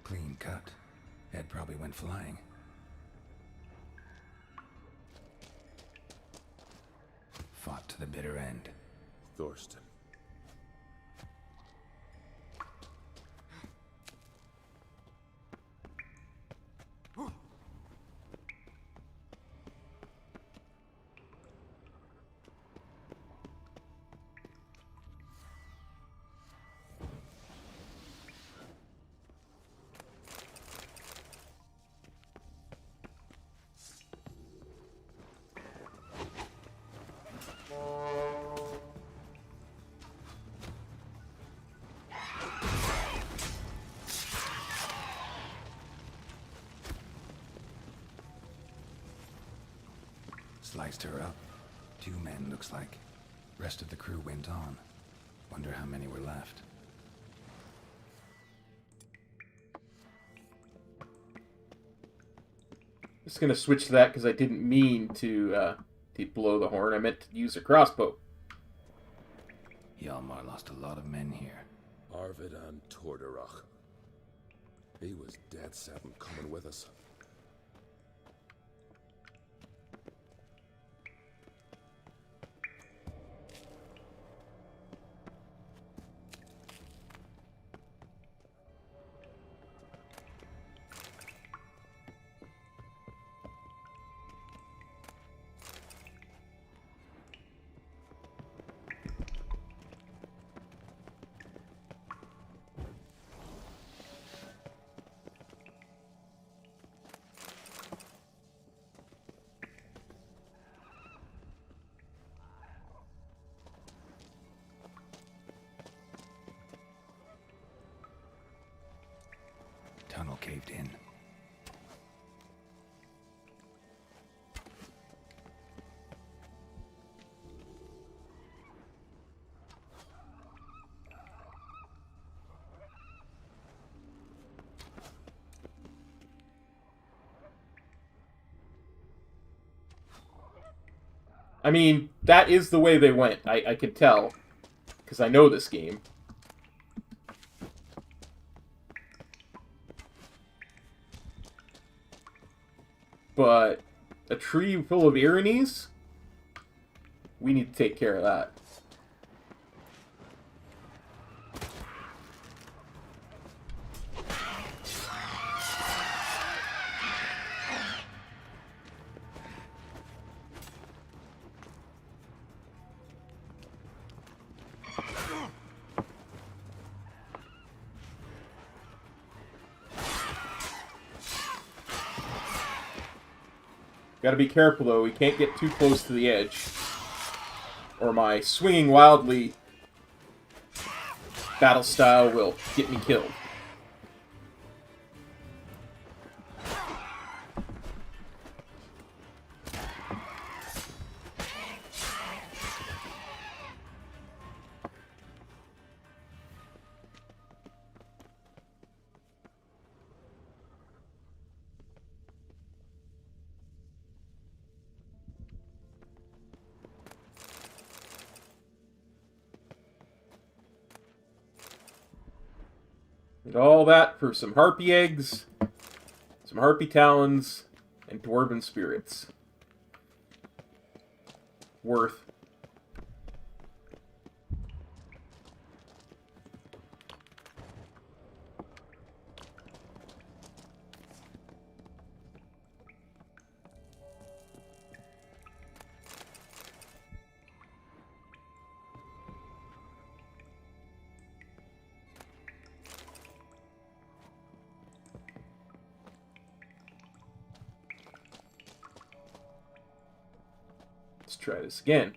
Speaker 3: Clean cut. Head probably went flying. Fought to the bitter end.
Speaker 11: Thorsten.
Speaker 3: Sliced her up. 2 men, looks like. Rest of the crew went on. Wonder how many were left.
Speaker 1: Just gonna switch to that because I didn't mean to blow the horn. I meant to use a crossbow.
Speaker 3: Hjalmar lost a lot of men here.
Speaker 11: Arvid and Torderach. He was dead set on coming with us.
Speaker 3: Tunnel caved in.
Speaker 1: I mean, that is the way they went. I could tell. Because I know this game. But a tree full of ironies? We need to take care of that. Gotta be careful, though. We can't get too close to the edge. Or my swinging wildly battle style will get me killed. And all that for some harpy eggs, some harpy talons, and dwarven spirits. Worth. Let's try this again.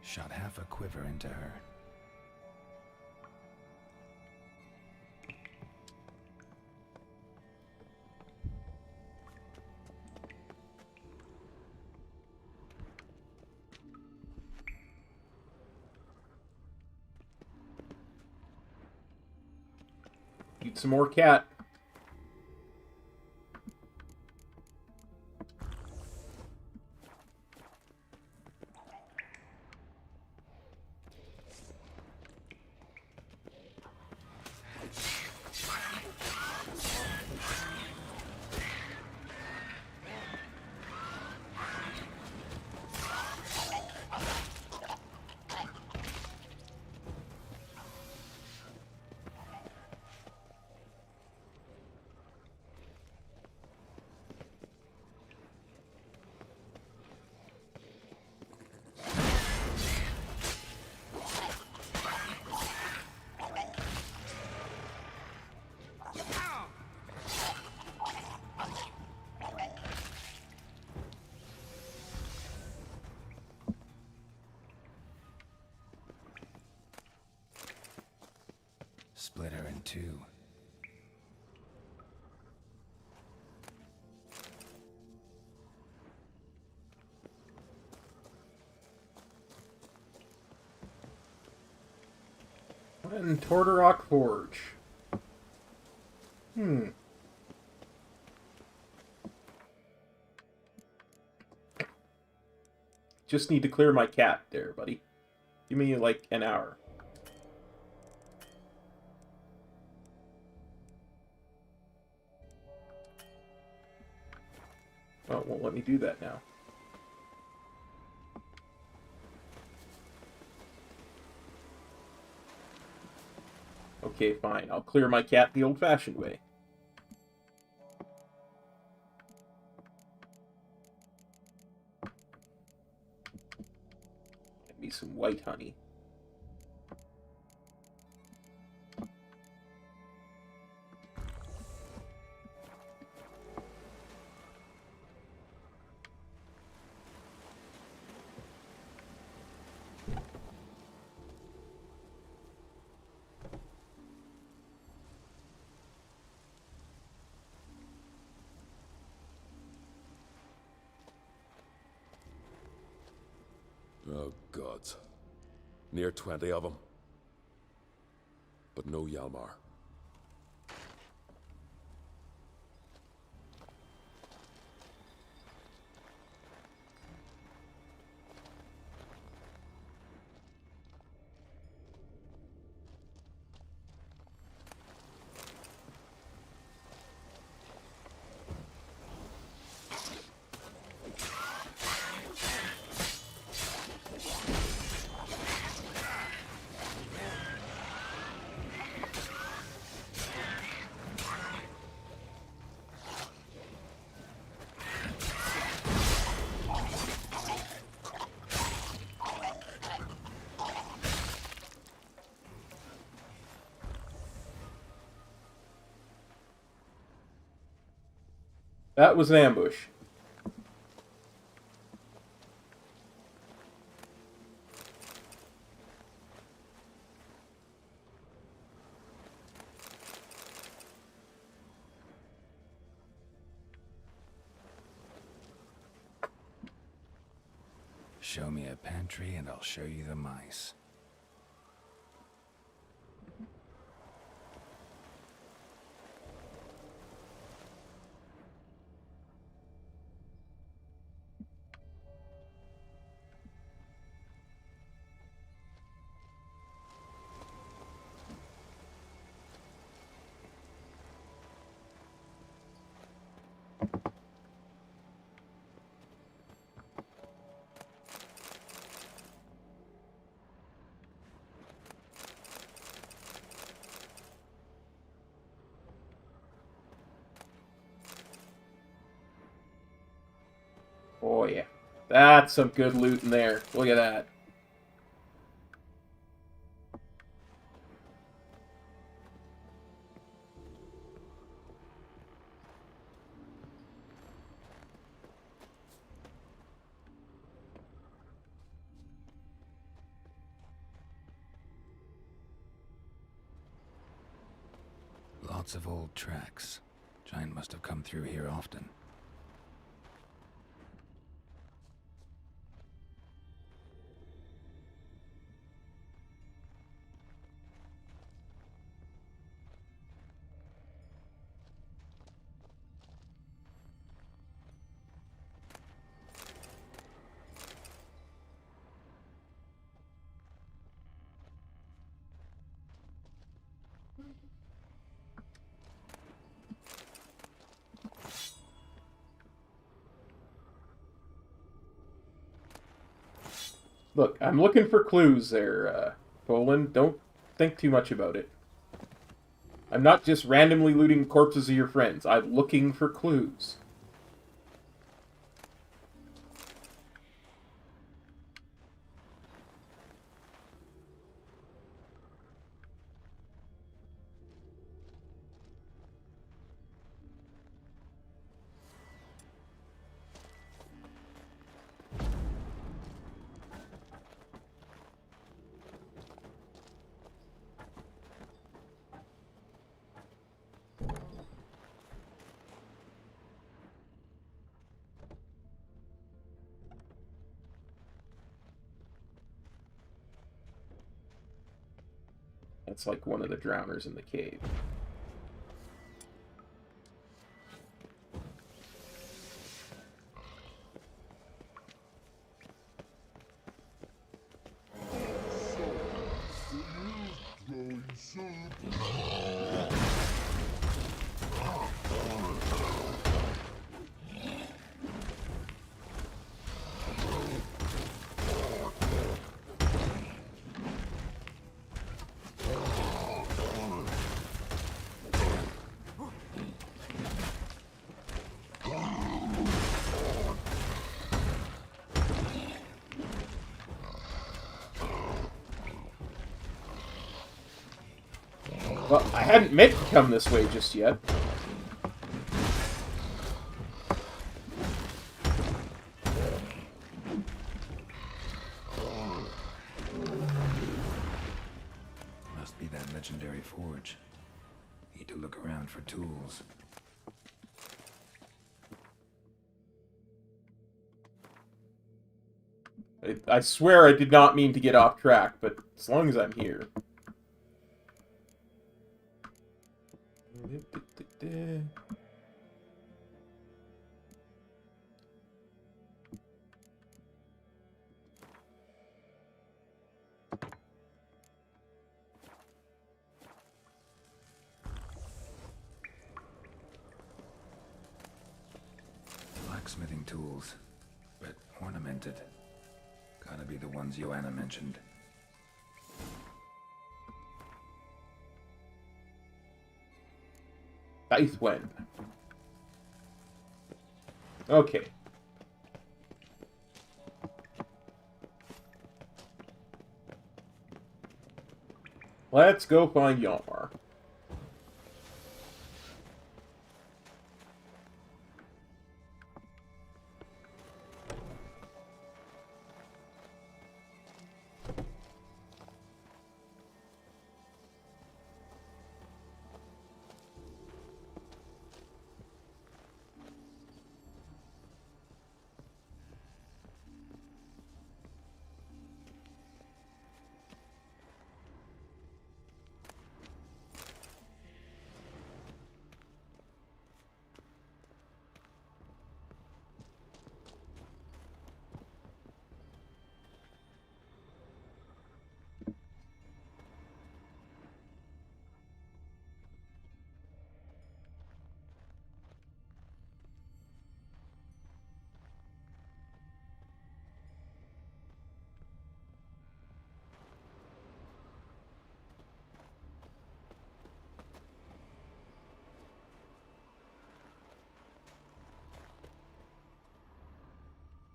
Speaker 3: Shot half a quiver into her.
Speaker 1: Eat some more cat.
Speaker 3: Split her in two.
Speaker 1: And Tordarrock Forge. Just need to clear my cat there, buddy. Give me like an hour. Oh, it won't let me do that now. Okay, fine. I'll clear my cat the old-fashioned way. Get me some white honey.
Speaker 13: Oh, gods. Near 20 of them. But no Hjalmar.
Speaker 1: That was an ambush.
Speaker 3: Show me a pantry and I'll show you the mice.
Speaker 1: Oh yeah. That's some good loot in there. Look at that.
Speaker 3: Lots of old tracks. Giant must have come through here often.
Speaker 1: Look, I'm looking for clues there, Poland. Don't think too much about it. I'm not just randomly looting corpses of your friends. I'm looking for clues. That's like one of the drowners in the cave. Well, I hadn't meant to come this way just yet.
Speaker 3: Must be that legendary forge. Need to look around for tools.
Speaker 1: I swear I did not mean to get off track, but as long as I'm here.
Speaker 3: Blacksmithing tools, but ornamented. Gotta be the ones Joanna mentioned.
Speaker 1: When. Okay. Let's go find Hjalmar.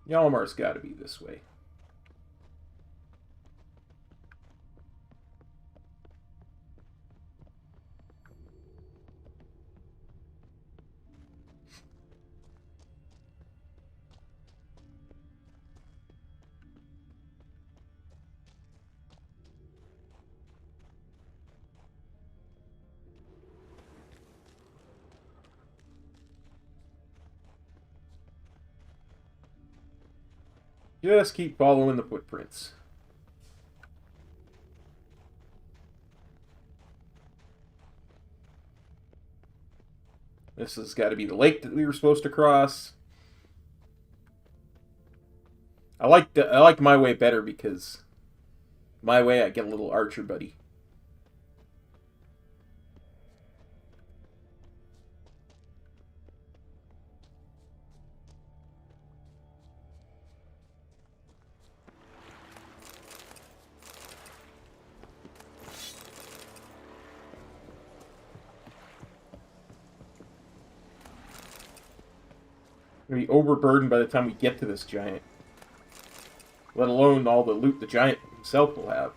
Speaker 1: Hjalmar's got to be this way. Just keep following the footprints. This has got to be the lake that we were supposed to cross. I like my way better because my way I get a little archer buddy. We're be overburdened by the time we get to this giant. Let alone all the loot the giant himself will have.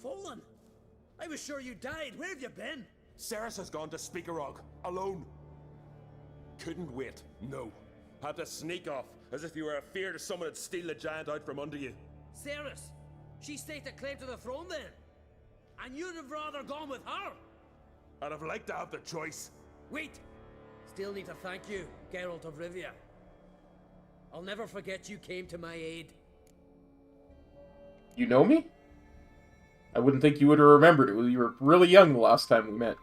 Speaker 6: Fallen! I was sure you died. Where have you been?
Speaker 13: Ceres has gone to Speakerog, alone. Couldn't wait, no. Had to sneak off, as if you were afeard of someone would steal the giant out from under you.
Speaker 6: Ceres? She staked a claim to the throne then? And you'd have rather gone with her?
Speaker 13: I'd have liked to have the choice.
Speaker 6: Wait! Still need to thank you, Geralt of Rivia. I'll never forget you came to my aid.
Speaker 1: You know me? I wouldn't think you would have remembered it. You were really young the last time we met.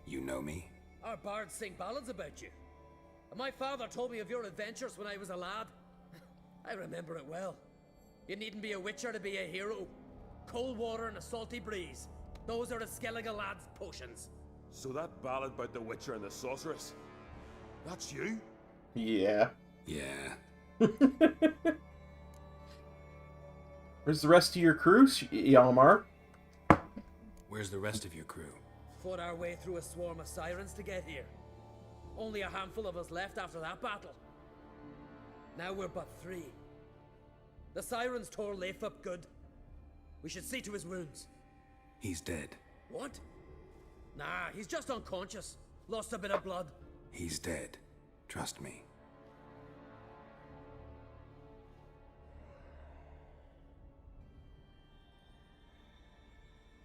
Speaker 3: You know me?
Speaker 6: Our bards sing ballads about you. And my father told me of your adventures when I was a lad. I remember it well. You needn't be a witcher to be a hero. Cold water and a salty breeze. Those are the Skellige lad's potions.
Speaker 13: So that ballad about the witcher and the sorceress, that's you?
Speaker 1: Yeah.
Speaker 3: Yeah.
Speaker 1: Where's the rest of your crew, Hjalmar?
Speaker 3: Where's the rest of your crew?
Speaker 6: Fought our way through a swarm of sirens to get here. Only a handful of us left after that battle. Now we're but 3. The sirens tore Leif up good. We should see to his wounds.
Speaker 3: He's dead.
Speaker 6: What? Nah, he's just unconscious. Lost a bit of blood.
Speaker 3: He's dead. Trust me.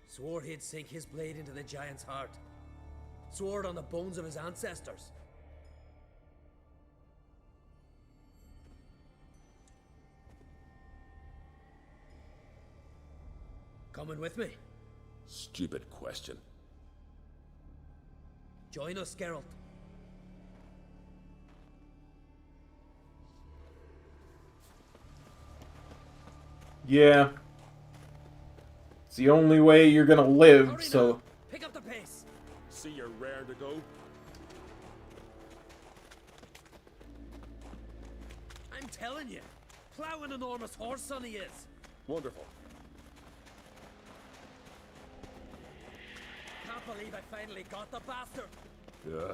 Speaker 6: Swore he'd sink his blade into the giant's heart. Swore it on the bones of his ancestors. Coming with me?
Speaker 13: Stupid question.
Speaker 6: Join us, Geralt.
Speaker 1: Yeah. It's the only way you're gonna live,
Speaker 6: Hurry
Speaker 1: so...
Speaker 6: now. Pick up the pace.
Speaker 13: See you're rare to go.
Speaker 6: I'm telling you, plow an enormous horse son he is.
Speaker 13: Wonderful.
Speaker 14: Can't believe I finally got the bastard.
Speaker 13: Yeah.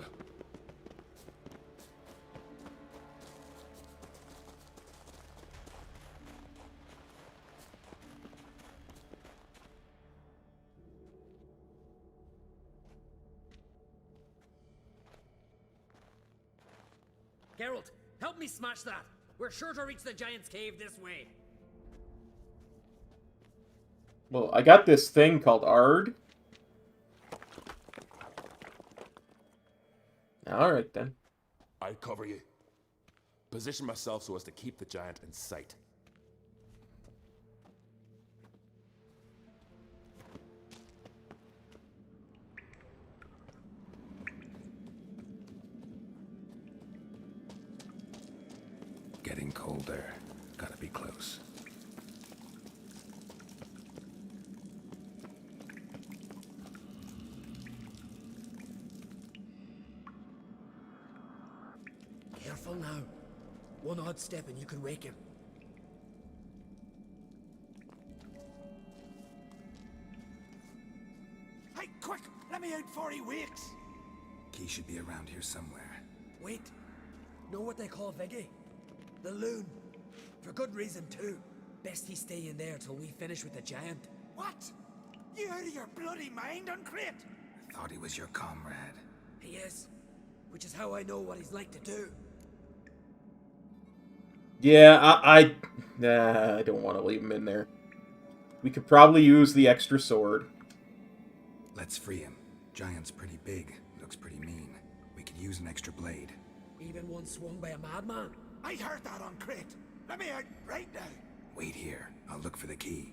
Speaker 14: Geralt, help me smash that. We're sure to reach the giant's cave this way.
Speaker 1: Well, I got this thing called Ard. Alright then.
Speaker 13: I cover you. Position myself so as to keep the giant in sight.
Speaker 3: Getting colder. Gotta be close.
Speaker 14: Careful now. One odd step and you can wake him.
Speaker 7: Hey, quick! Let me out before he wakes!
Speaker 3: Key should be around here somewhere.
Speaker 14: Wait. Know what they call Viggy? The loon. For good reason, too. Best he stay in there till we finish with the giant.
Speaker 7: What? You out of your bloody mind on Craite?
Speaker 3: Thought he was your comrade.
Speaker 14: He is. Which is how I know what he's like to do.
Speaker 1: Yeah, I don't want to leave him in there. We could probably use the extra sword.
Speaker 3: Let's free him. Giant's pretty big. Looks pretty mean. We could use an extra blade.
Speaker 14: Even one swung by a madman.
Speaker 7: I heard that on Craite. Let me out right now.
Speaker 3: Wait here. I'll look for the key.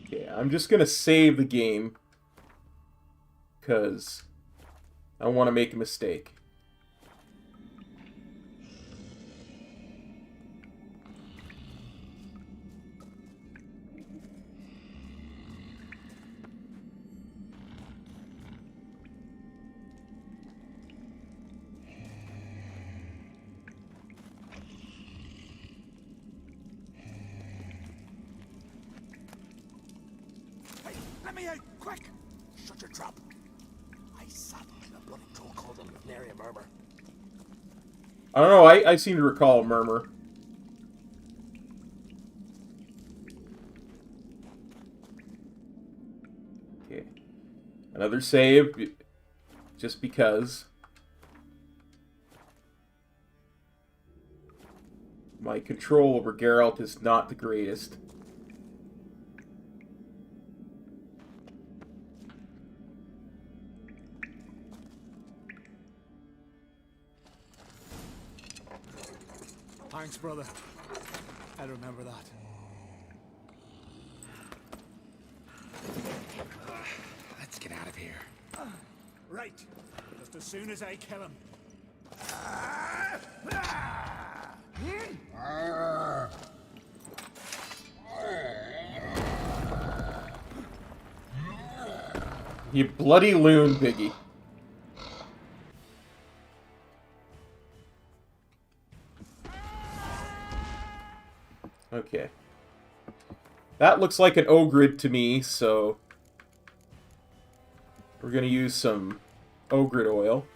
Speaker 1: Yeah, I'm just gonna save the game. Because I don't want to make a mistake.
Speaker 7: Hey, let me out, quick! Shut your trap. I sat in a bloody troll called a nary a murmur.
Speaker 1: I don't know, I seem to recall a murmur. Okay. Another save, just because. My control over Geralt is not the greatest.
Speaker 2: Thanks, brother. I remember that.
Speaker 3: Let's get out of here.
Speaker 2: Right. Just as soon as I kill him.
Speaker 1: You bloody loon, Biggie. Okay. That looks like an ogrid to me, so we're gonna use some ogrid oil.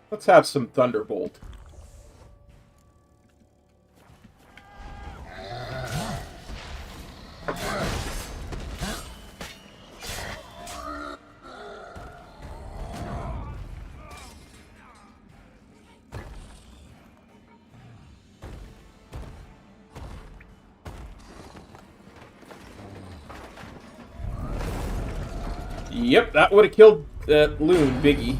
Speaker 1: Let's have some Thunderbolt. Yep, that would have killed that loon, Biggie.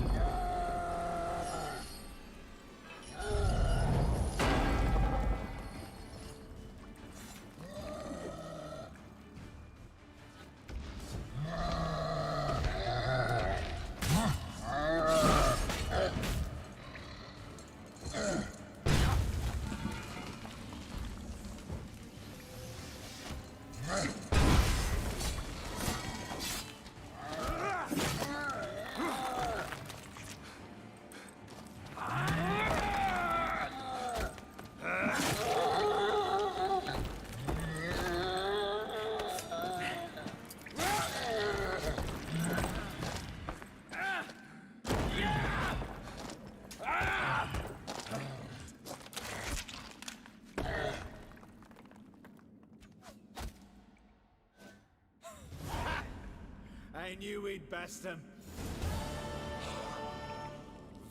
Speaker 2: I knew we'd best him.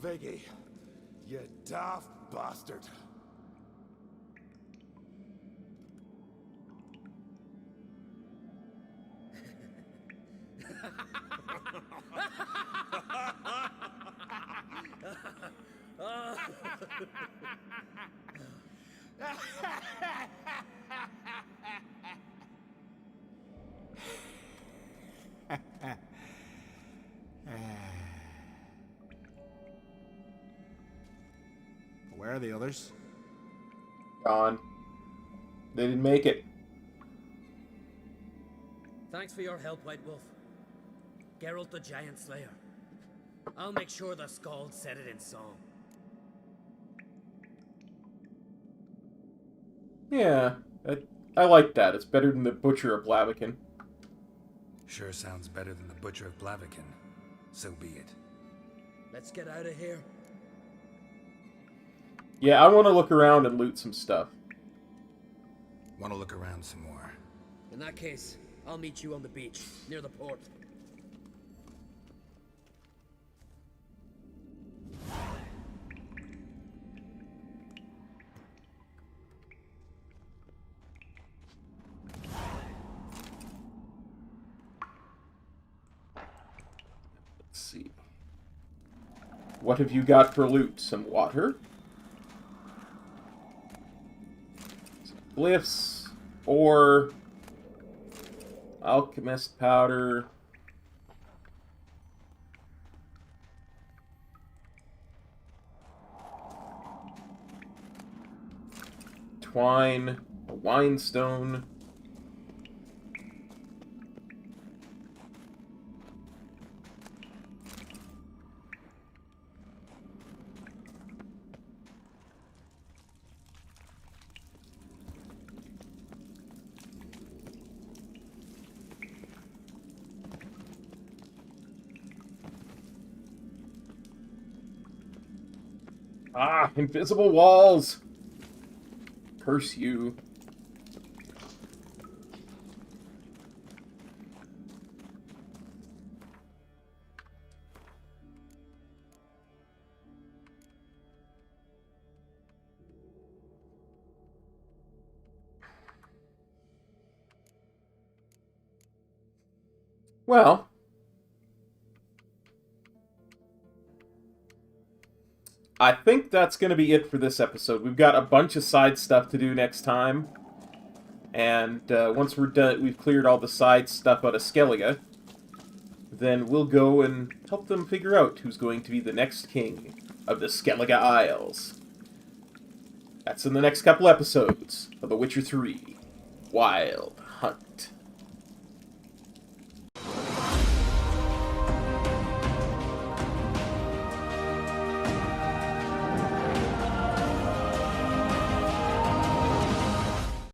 Speaker 11: Viggy, you daft bastard.
Speaker 2: Where are the others?
Speaker 1: Gone. They didn't make it.
Speaker 14: Thanks for your help, White Wolf. Geralt the Giant Slayer. I'll make sure the Skald said it in song.
Speaker 1: Yeah, I like that. It's better than the Butcher of Blaviken.
Speaker 3: Sure sounds better than the Butcher of Blaviken. So be it.
Speaker 14: Let's get out of here.
Speaker 1: Yeah, I want to look around and loot some stuff.
Speaker 3: Want to look around some more.
Speaker 14: In that case, I'll meet you on the beach, near the port.
Speaker 1: Let's see. What have you got for loot? Some water? Some glyphs? Or alchemist powder? Twine? A wine stone? Ah, invisible walls! Curse you. Well, I think that's going to be it for this episode. We've got a bunch of side stuff to do next time. And once we're done, we've cleared all the side stuff out of Skellige, then we'll go and help them figure out who's going to be the next king of the Skellige Isles. That's in the next couple episodes of The Witcher 3: Wild Hunt.